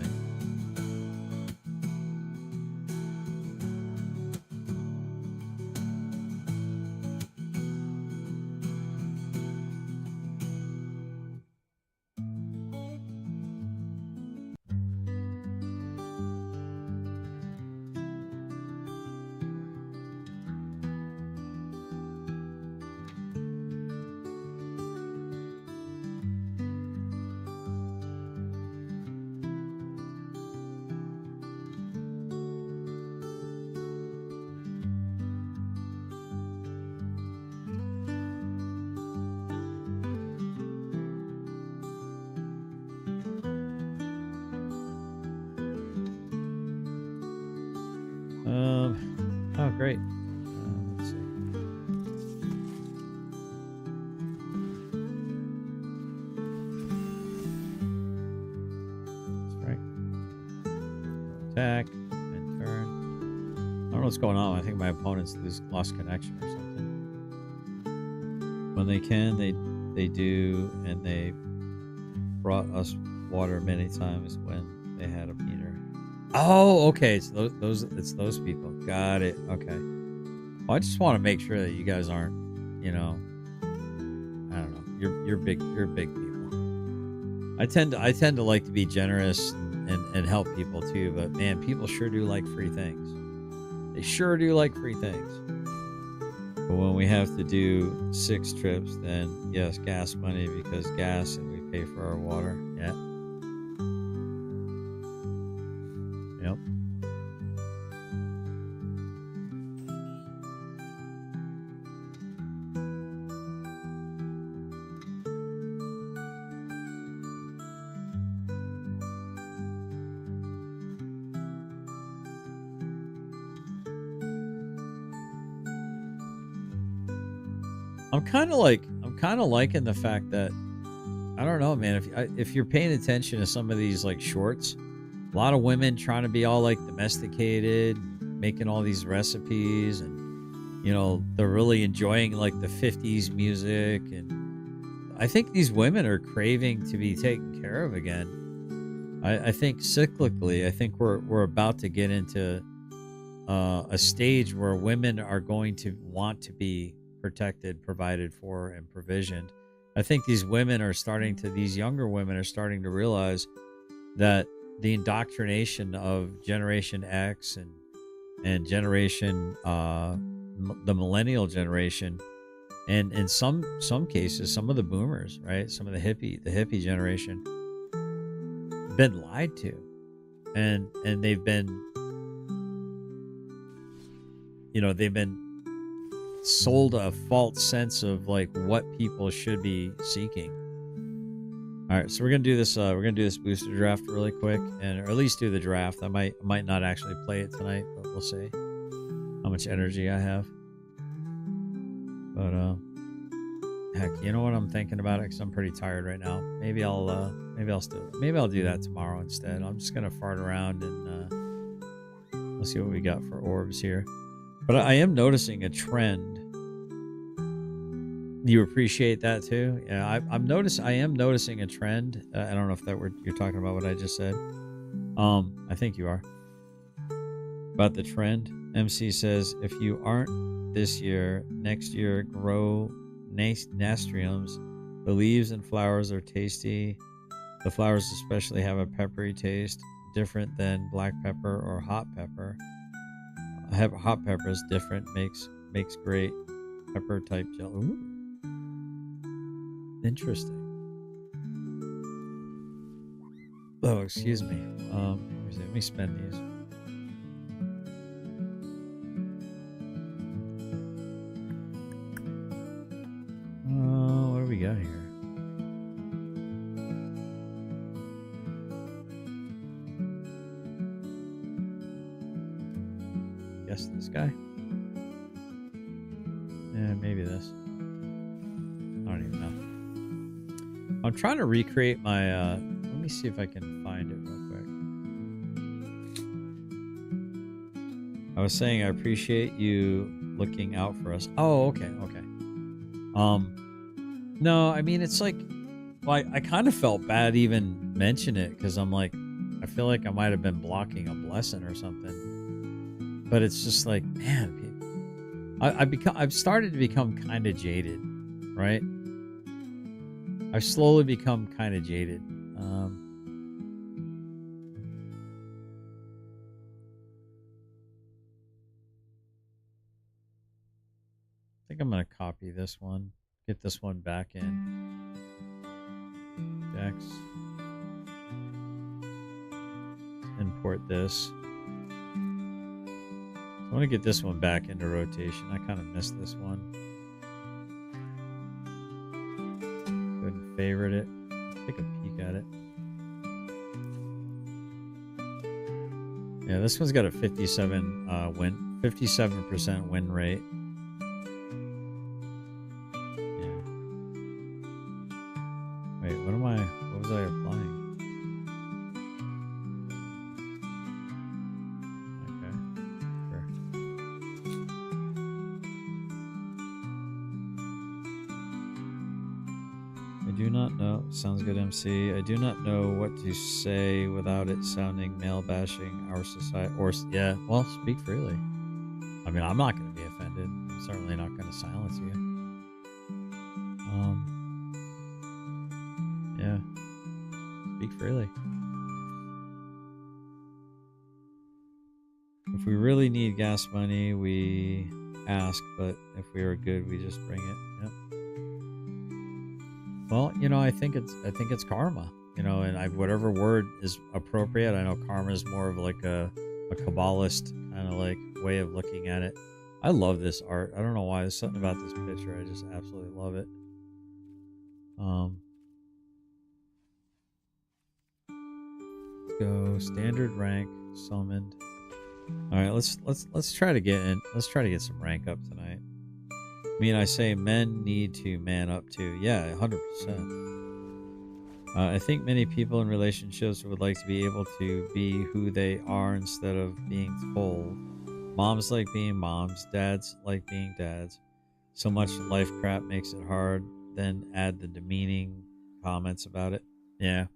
Speaker 1: Oh, great. Let's see. Strike. Attack. And turn. I don't know what's going on. I think my opponents lost connection or something. When they can, they do, and they brought us water many times when they had a meter. Oh, okay. It's those people. Got it. Okay. Well, I just want to make sure that you guys aren't, you know, I don't know. You're big people. I tend to like to be generous and help people too, but man, people sure do like free things. They sure do like free things. But when we have to do 6 trips, then yes, gas money, because gas and we pay for our water. Yeah. Yep. I'm kind of liking the fact that, I don't know, man. If you're paying attention to some of these like shorts, a lot of women trying to be all like domesticated, making all these recipes, and they're really enjoying like the 50s music, and I think these women are craving to be taken care of again. I think cyclically, I think we're about to get into a stage where women are going to want to be protected, provided for, and provisioned. I think these younger women are starting to realize that the indoctrination of Generation X and generation, the millennial generation, and in some cases, some of the boomers, right, some of the hippie generation, been lied to, and they've been sold a false sense of like what people should be seeking. All right, so we're gonna do this. We're gonna do this booster draft really quick, or at least do the draft. I might not actually play it tonight, but we'll see how much energy I have. But heck, you know what I'm thinking about it, because I'm pretty tired right now. Maybe I'll do that tomorrow instead. I'm just gonna fart around and let's see what we got for orbs here. But I am noticing a trend. You appreciate that too? Yeah, I am noticing a trend. I don't know if you're talking about what I just said. I think you are. About the trend. MC says, if you aren't this year, next year grow nasturtiums. The leaves and flowers are tasty. The flowers especially have a peppery taste, different than black pepper or hot pepper. Hot pepper is different, makes great pepper type gel. Ooh. Interesting. Oh, excuse me. Let me spend these. What do we got here? Guess this guy. Yeah, maybe this. I don't even know. I'm trying to recreate my let me see if I can find it real quick. I was saying I appreciate you looking out for us. Oh, okay. No, I mean, it's like, well, I kind of felt bad even mention it, because I'm like, I feel like I might have been blocking a blessing or something. But it's just like, man, I've started to become kind of jaded, right? I've slowly become kind of jaded. I think I'm going to copy this one, get this one back in Dex, import this. I want to get this one back into rotation. I kind of missed this one. Go ahead and favorite it. Take a peek at it. Yeah, this one's got a 57% win rate. Yeah. Wait, what was I applying? Sounds good, MC. I do not know what to say without it sounding male bashing our society. Or, yeah, well, speak freely. I mean, I'm not going to be offended. I'm certainly not going to silence you. Yeah, speak freely. we really need gas money, we ask, but if we are good, we just bring it. Yep. Well, I think it's karma. And whatever word is appropriate. I know karma is more of like a Kabbalist kind of like way of looking at it. I love this art. I don't know why. There's something about this picture. I just absolutely love it. Let's go standard rank summoned. All right, let's try to get in. Let's try to get some rank up tonight. I say men need to man up too. Yeah, 100%. I think many people in relationships would like to be able to be who they are instead of being told. Moms like being moms, dads like being dads. So much life crap makes it hard. Then add the demeaning comments about it. Yeah,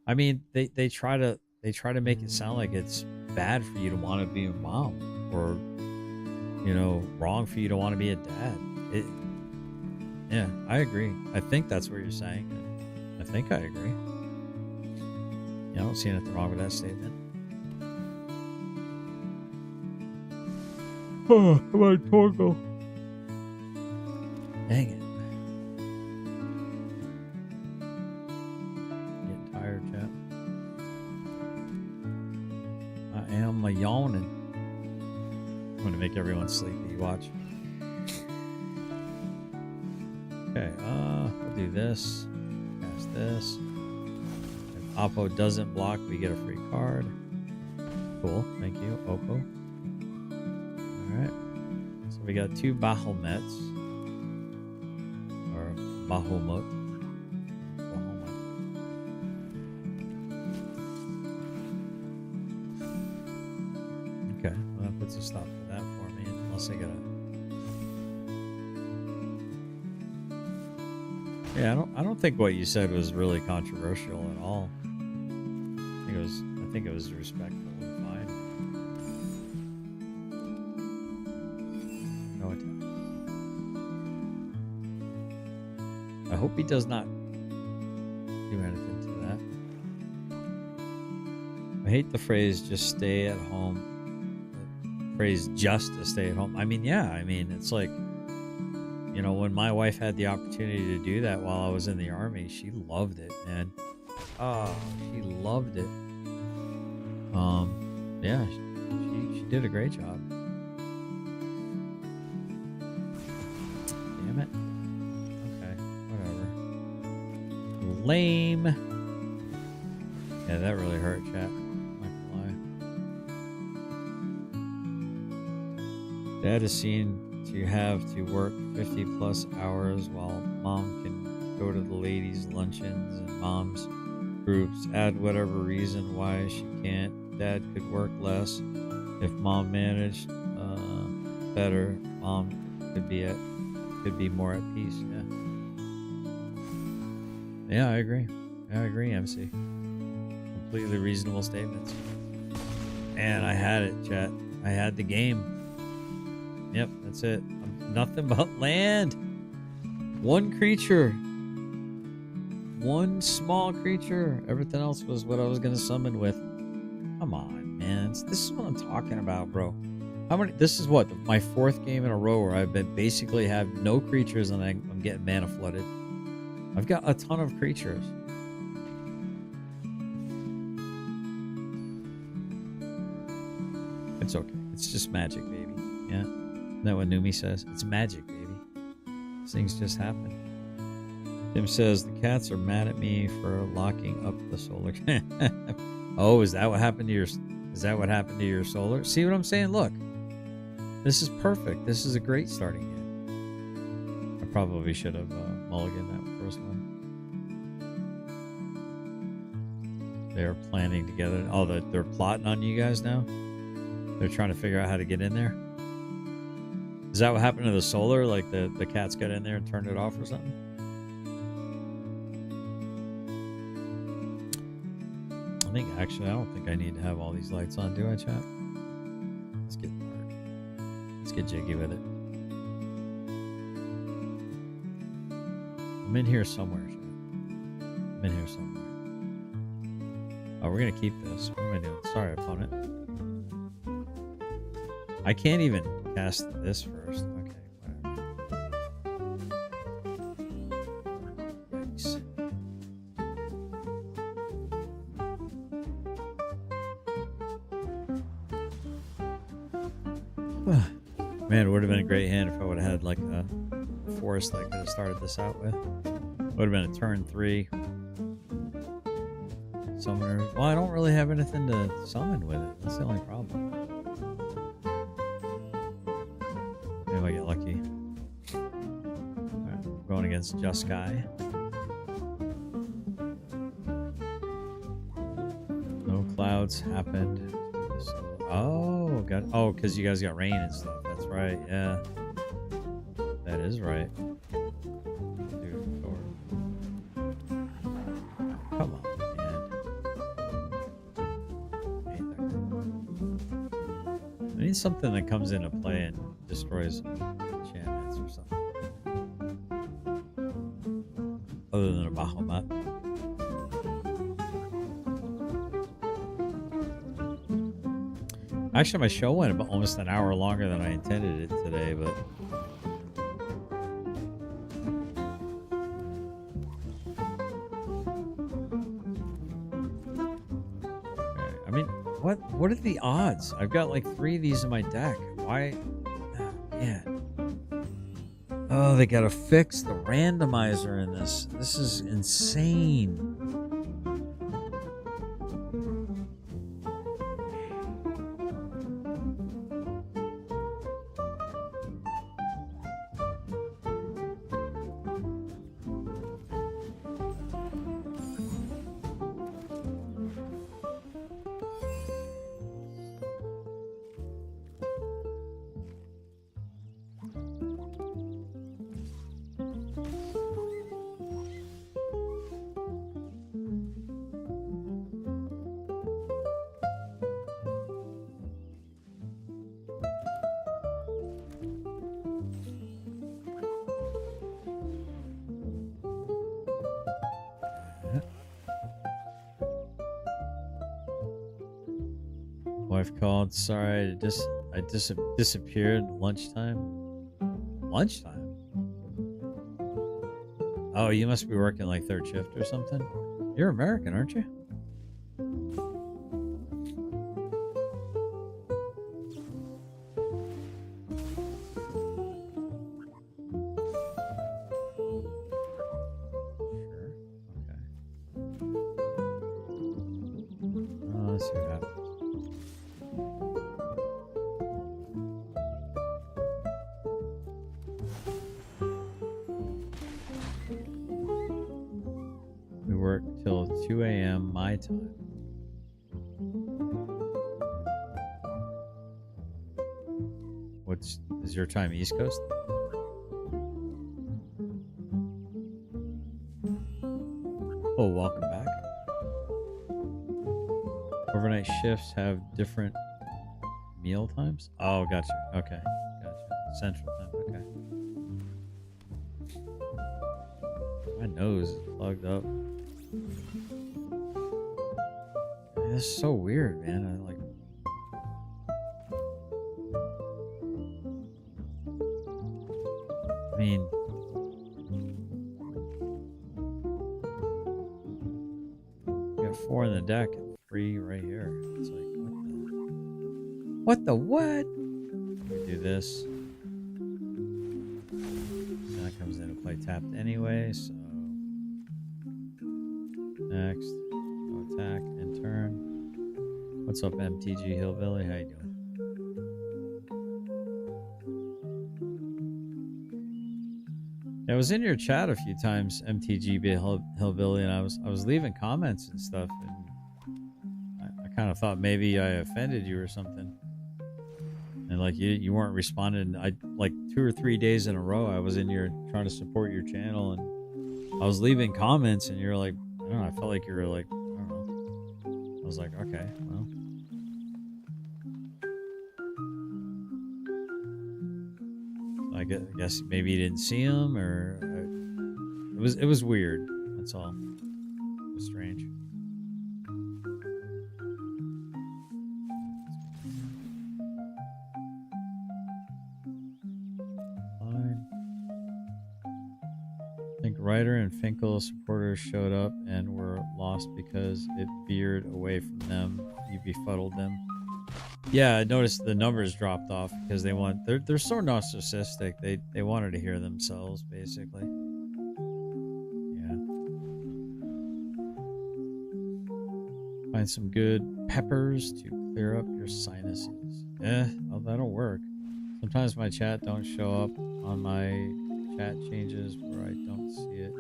Speaker 1: they try to make it sound like it's bad for you to want to be a mom, or wrong for you to want to be a dad. Yeah, I agree. I think that's what you're saying. I think I agree. Yeah, I don't see anything wrong with that statement. Oh, come on, Torgo. Dang it. Getting tired, chat. I am a yawning. I'm going to make everyone sleepy. Watch. Okay, we'll do this. Cast this. If Oppo doesn't block, we get a free card. Cool, thank you, Oppo. Alright. So we got 2 Bahamets. Or Bahamut. Okay, well that puts a stop to that for me, unless I gotta. Yeah, I don't think what you said was really controversial at all. I think it was respectful and fine. No attack. I hope he does not do anything to that. I hate the phrase "just stay at home." The phrase "just to stay at home." It's like. When my wife had the opportunity to do that while I was in the army, she loved it, man. Oh, she loved it. Yeah, she did a great job. Damn it. Okay, whatever. Lame. Yeah, that really hurt, chat. Not gonna lie. Dad is seen to have to work 50 plus hours while mom can go to the ladies' luncheons and mom's groups. Add whatever reason why she can't. Dad could work less. If mom managed better, mom could be more at peace. Yeah, I agree. MC. Completely reasonable statements. And I had it, chat. I had the game. Yep, that's it. Nothing but land. One creature. One small creature. Everything else was what I was going to summon with. Come on, man. This is what I'm talking about, bro. This is what? My 4th game in a row where I've been basically have no creatures and I'm getting mana flooded. I've got a ton of creatures. It's okay. It's just magic, baby. Yeah. Isn't that what Numi says? It's magic, baby. These things just happen. Tim says the cats are mad at me for locking up the solar. Oh, is that what happened to your? Is that what happened to your solar? See what I'm saying? Look, this is perfect. This is a great starting game. I probably should have mulliganed that first one. They're planning together. Oh, they're plotting on you guys now. They're trying to figure out how to get in there. Is that what happened to the solar? Like the cats got in there and turned it off or something? I don't think I need to have all these lights on, do I, chat? Let's get dark. Let's get jiggy with it. I'm in here somewhere, chat. I'm in here somewhere. Oh, we're gonna keep this. What am I doing? Sorry, opponent. I can't even cast this first. Okay, whatever. Yikes. Man, it would have been a great hand if I would have had like a forest that I could have started this out with. Would have been a turn 3. Summoner. Well, I don't really have anything to summon with it. That's the only problem. Maybe I get lucky. Alright, going against Just Guy. No clouds happened. Oh, got. Oh, because you guys got rain and stuff. That's right. Yeah, that is right. Dude, come on, man. I hate that card. I need something that comes into play and destroys enchantments or something. Other than a Bahamut. Actually, my show went about almost an hour longer than I intended it today, but okay. I mean, what are the odds? I've got like 3 of these in my deck. Why? Oh, man. Oh, they gotta fix the randomizer in this. This is insane. Wife called. Sorry, I disappeared. Lunchtime. Lunchtime. Oh, you must be working like 3rd shift or something. You're American, aren't you? Sure. Okay. Let's see what happens. We work till 2 a.m. my time. Is your time East Coast? Oh, welcome back. Overnight shifts have different meal times? Oh, gotcha. Okay. Gotcha. Central time. Okay. My nose is plugged up. That's so weird, man. I mean, you got 4 in the deck and 3 right here. It's like, what the what? We do this. And that comes into play tapped anyway, so next, no attack and turn. What's up, MTG Hillbilly? How you doing? I was in your chat a few times, MTG Hillbilly, and I was leaving comments and stuff, and I kind of thought maybe I offended you or something. And like you weren't responding. I like 2 or 3 days in a row I was in your trying to support your channel, and I was leaving comments, and you're like, I don't know, I felt like you were like, I don't know. I was like, okay, well. I guess maybe you didn't see him, or it was weird. That's all. It was strange. Ryder and Finkel supporters showed up and were lost because it veered away from them. You befuddled them. Yeah, I noticed the numbers dropped off because they're so narcissistic. They wanted to hear themselves, basically. Yeah. Find some good peppers to clear up your sinuses. Well, that'll work. Sometimes my chat don't show up on my chat changes where I don't see it.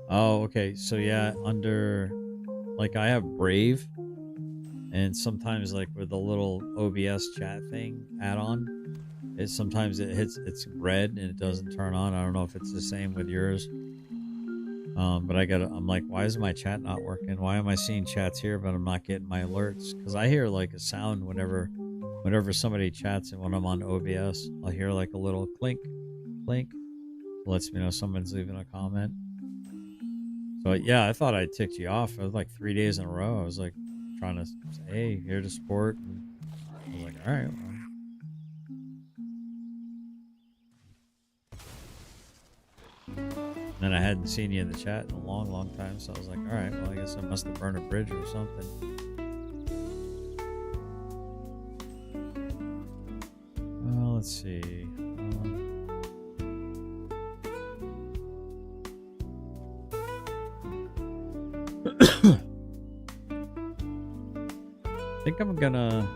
Speaker 1: Oh, okay. So yeah, under, like, I have Brave, and sometimes, like, with the little OBS chat thing add-on, sometimes it's red and it doesn't turn on. I don't know if it's the same with yours. But I'm like, why is my chat not working? Why am I seeing chats here, but I'm not getting my alerts? Because I hear like a sound whenever somebody chats, and when I'm on OBS, I'll hear like a little clink, clink. It lets me know someone's leaving a comment. So yeah, I thought I ticked you off. It was like 3 days in a row. I was like trying to say, hey, here to support. And I was like, all right. Well. And I hadn't seen you in the chat in a long, long time, so I was like, all right, well, I guess I must have burned a bridge or something. Well, let's see. I think I'm gonna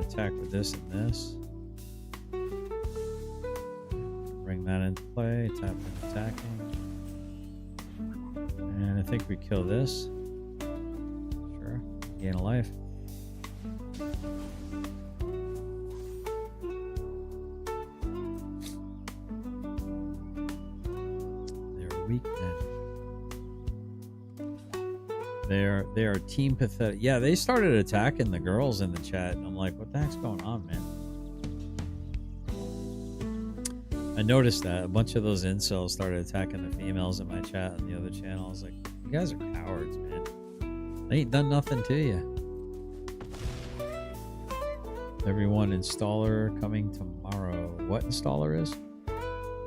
Speaker 1: attack with this and this. Bring that into play, tap and attacking. And I think we kill this. Sure. Gain a life. They're weak then. They are team pathetic. Yeah, they started attacking the girls in the chat, and I'm like, what the heck's going on, man? I noticed that a bunch of those incels started attacking the females in my chat on the other channel. I was like, you guys are cowards, man. They ain't done nothing to you. Everyone, installer coming tomorrow. What installer is?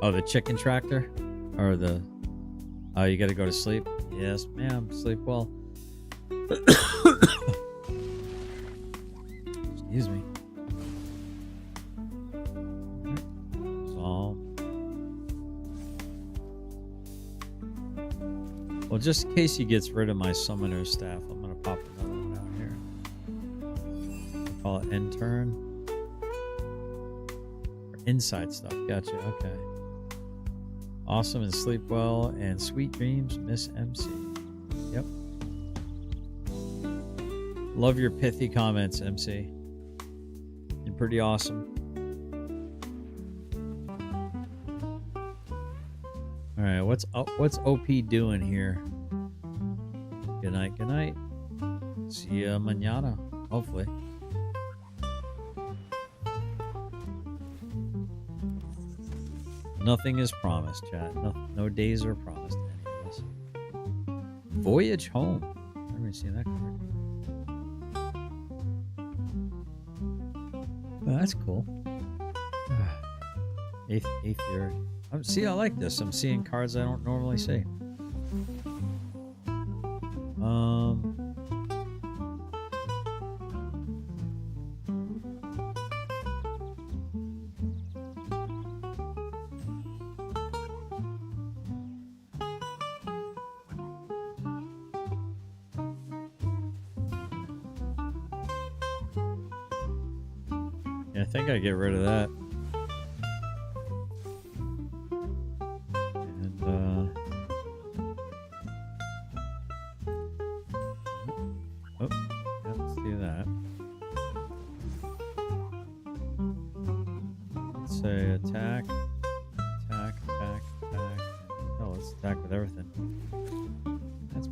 Speaker 1: Oh, the chicken tractor? Or the... Oh, you gotta go to sleep? Yes, ma'am. Sleep well. Excuse me. Well, just in case he gets rid of my summoner staff, I'm going to pop another one out here. I'll call it end turn. Or inside stuff. Gotcha. Okay. Awesome and sleep well and sweet dreams, Miss MC. Yep. Love your pithy comments, MC. You're pretty awesome. All right, what's OP doing here? Good night, good night. See ya mañana, hopefully. Nothing is promised, chat. No days are promised to any of us. Voyage home. I've never seen that card. Oh, that's cool. Eighth year. See, I like this. I'm seeing cards I don't normally see. Yeah, I think I get rid of that.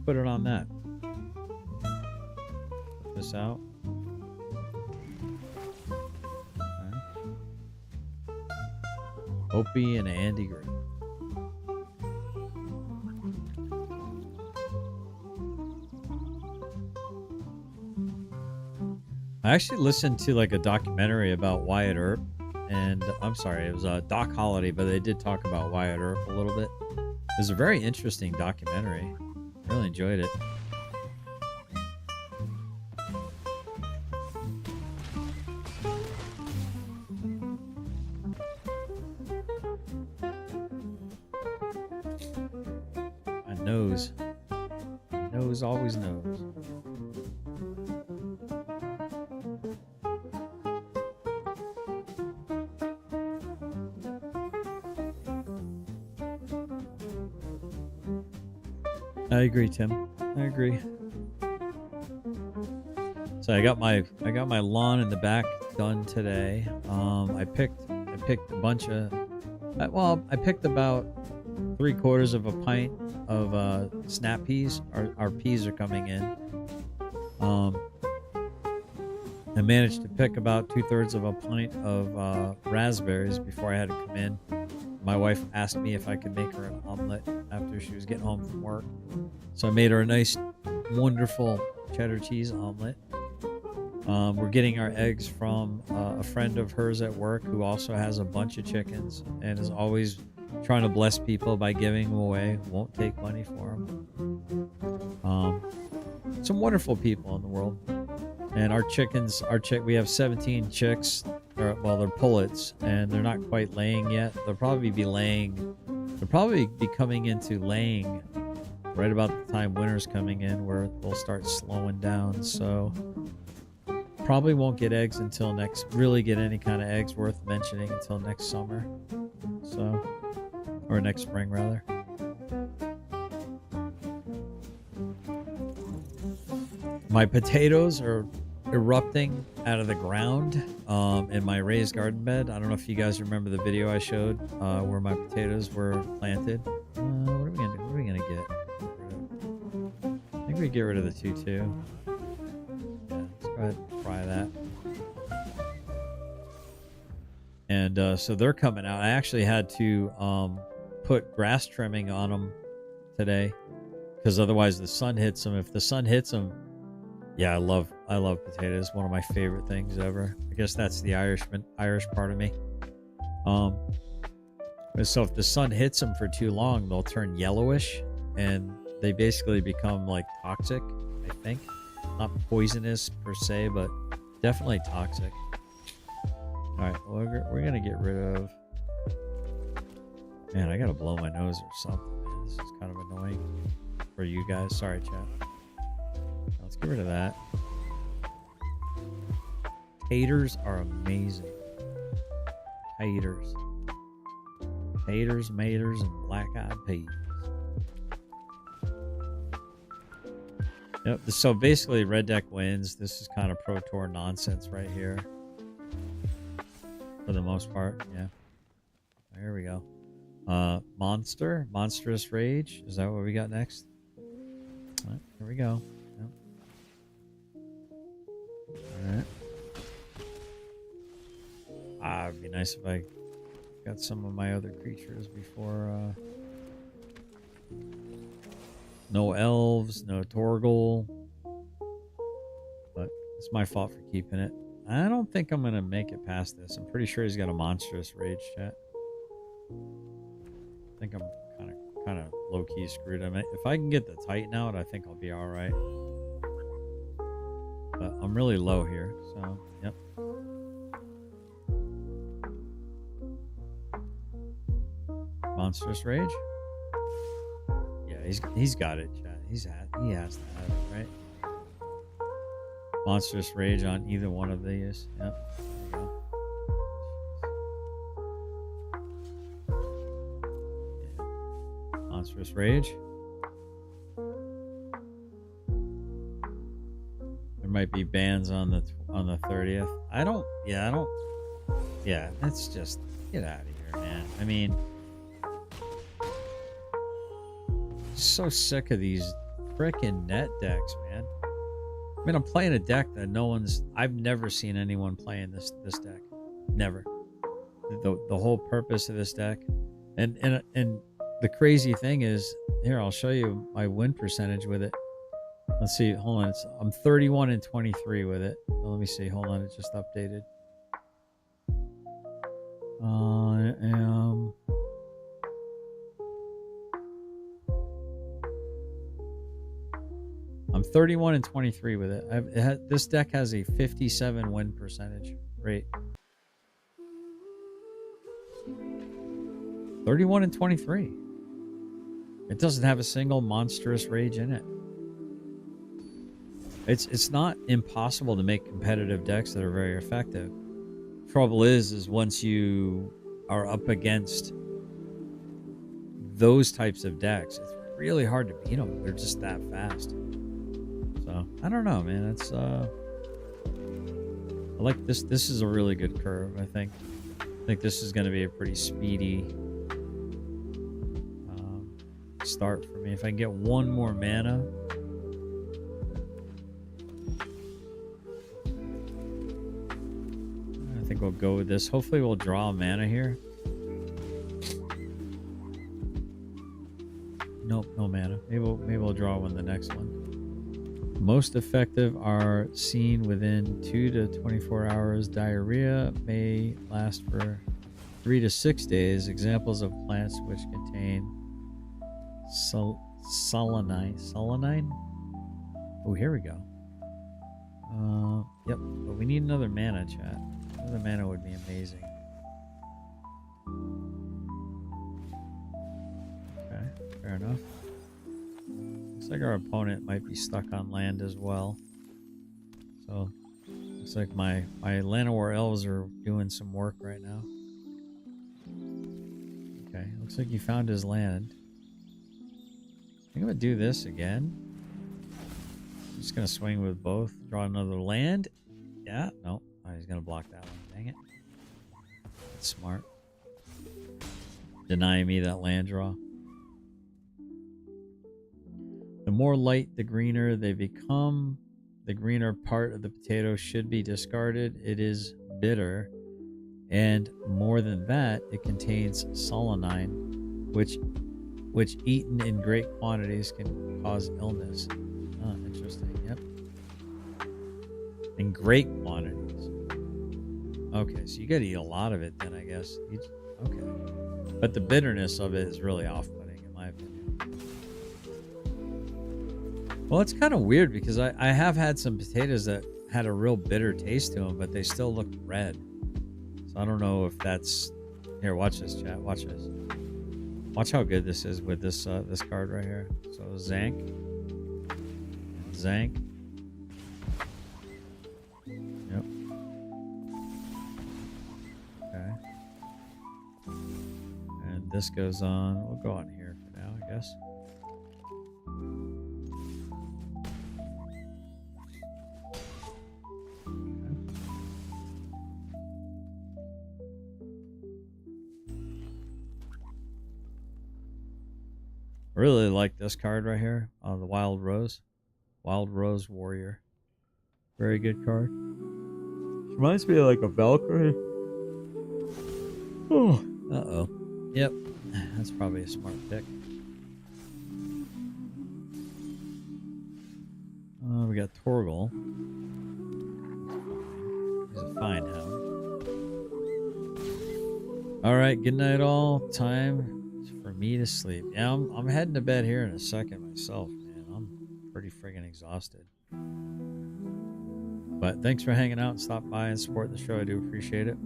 Speaker 1: Put it on that. Put this out. Okay. Opie and Andy Gray. I actually listened to like a documentary about Wyatt Earp, and I'm sorry, it was Doc Holliday, but they did talk about Wyatt Earp a little bit. It was a very interesting documentary. I really enjoyed it. My nose. My nose always knows. I agree, Tim. I agree. So I got my lawn in the back done today. I picked a bunch of I picked about 3/4 of a pint of snap peas. Our peas are coming in. I managed to pick about 2/3 of a pint of raspberries before I had to come in. My wife asked me if I could make her an omelet after she was getting home from work. So I made her a nice, wonderful cheddar cheese omelet. We're getting our eggs from a friend of hers at work who also has a bunch of chickens and is always trying to bless people by giving them away. Won't take money for them. Some wonderful people in the world. And our chickens, we have 17 chicks. They're pullets, and they're not quite laying yet. They'll probably be coming into laying right about the time winter's coming in, where they'll start slowing down. So probably won't get eggs until really get any kind of eggs worth mentioning until next summer. So, or next spring rather. My potatoes are erupting out of the ground in my raised garden bed. I don't know if you guys remember the video I showed where my potatoes were planted. What are we gonna do? What are we gonna get? I think we get rid of the 2-2. Yeah, let's go ahead and fry that. And so they're coming out. I actually had to put grass trimming on them today because otherwise the sun hits them. If the sun hits them, yeah, I love potatoes. One of my favorite things ever. I guess that's the Irish part of me. So if the sun hits them for too long, they'll turn yellowish, and they basically become like toxic. I think not poisonous per se, but definitely toxic. All right, well, we're gonna get rid of. Man, I gotta blow my nose or something. Man. This is kind of annoying for you guys. Sorry, chat. Let's get rid of that. Taters are amazing. Taters. Taters, maters, and black-eyed peas. Yep. So basically, Red Deck wins. This is kind of Pro Tour nonsense right here. For the most part, yeah. There we go. Monstrous Rage. Is that what we got next? All right, here we go. Alright. It'd be nice if I got some of my other creatures before, no elves, no Torgal. But it's my fault for keeping it. I don't think I'm gonna make it past this. I'm pretty sure he's got a Monstrous Rage, chat. I think I'm kind of low-key screwed. I mean, if I can get the Titan out, I think I'll be alright. But I'm really low here, so yep. Monstrous Rage. Yeah, he's got it, chat. He has to have it, right? Monstrous Rage on either one of these. Yep. There you go. Yeah. Monstrous Rage. Might be bans on the 30th. Yeah, it's just get out of here, man. I mean, so sick of these frickin' net decks, man. I mean, I'm playing a deck that I've never seen anyone playing this deck. Never. The whole purpose of this deck, and the crazy thing is, here, I'll show you my win percentage with it. Let's see. Hold on. I'm 31-23 with it. Well, let me see. Hold on. It just updated. I am. I'm 31 and 23 with it. This deck has a 57 win percentage rate. 31 and 23. It doesn't have a single monstrous rage in it. It's not impossible to make competitive decks that are very effective. Trouble is once you are up against those types of decks, it's really hard to beat them. They're just that fast. So I don't know, man. It's I like this. This is a really good curve. I think this is going to be a pretty speedy start for me. If I can get one more mana, I think we'll go with this. Hopefully, we'll draw a mana here. Nope, no mana. Maybe we'll draw one the next one. Most effective are seen within 2 to 24 hours. Diarrhea may last for 3 to 6 days. Examples of plants which contain solanine. Oh, here we go. Yep, but we need another mana, chat. Another mana would be amazing. Okay, fair enough. Looks like our opponent might be stuck on land as well. So, looks like my Llanowar elves are doing some work right now. Okay, looks like he found his land. I think I'm going to do this again. I'm just going to swing with both. Draw another land. Yeah, no. Oh, he's going to block that one. Dang it. That's smart. Denying me that land draw. The more light, the greener they become. The greener part of the potato should be discarded. It is bitter. And more than that, it contains solanine, which eaten in great quantities can cause illness. Oh, interesting. Yep. In great quantities. Okay, so you got to eat a lot of it then, I guess. Okay. But the bitterness of it is really off-putting, in my opinion. Well, it's kind of weird because I have had some potatoes that had a real bitter taste to them, but they still look red. So I don't know if that's... Here, watch this, chat. Watch this. Watch how good this is with this this card right here. So Zank. Zank. Yep. Okay. And this goes on. We'll go on here for now, I guess. I really like this card right here, the Wild Rose Warrior. Very good card. Reminds me of like a Valkyrie. Oh, uh-oh. Yep, that's probably a smart pick. We got Torgal. He's a fine hound. All right, good night all. Time for me to sleep. Yeah, I'm heading to bed here in a second myself, man. I'm pretty friggin' exhausted. But thanks for hanging out and stopping by and supporting the show. I do appreciate it.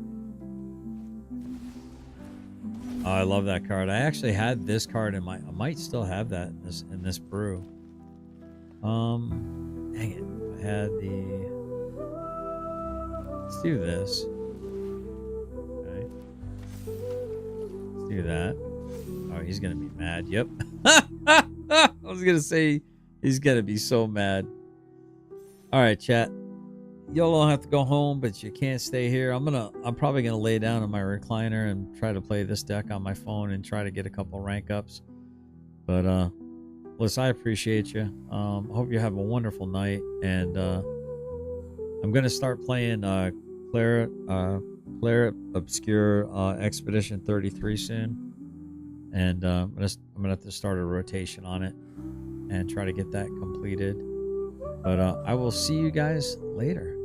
Speaker 1: Oh, I love that card. I actually had this card in my... I might still have that in this brew. Dang it. I had the... Let's do this. Okay. Let's do that. Oh, he's gonna be mad. Yep. I was gonna say he's gonna be so mad. All right, chat. Y'all don't have to go home, but you can't stay here. I'm probably gonna lay down in my recliner and try to play this deck on my phone and try to get a couple rank ups. But listen, I appreciate you. Hope you have a wonderful night, and I'm gonna start playing Claret Obscure Expedition 33 soon. And I'm gonna have to start a rotation on it and try to get that completed. But I will see you guys later.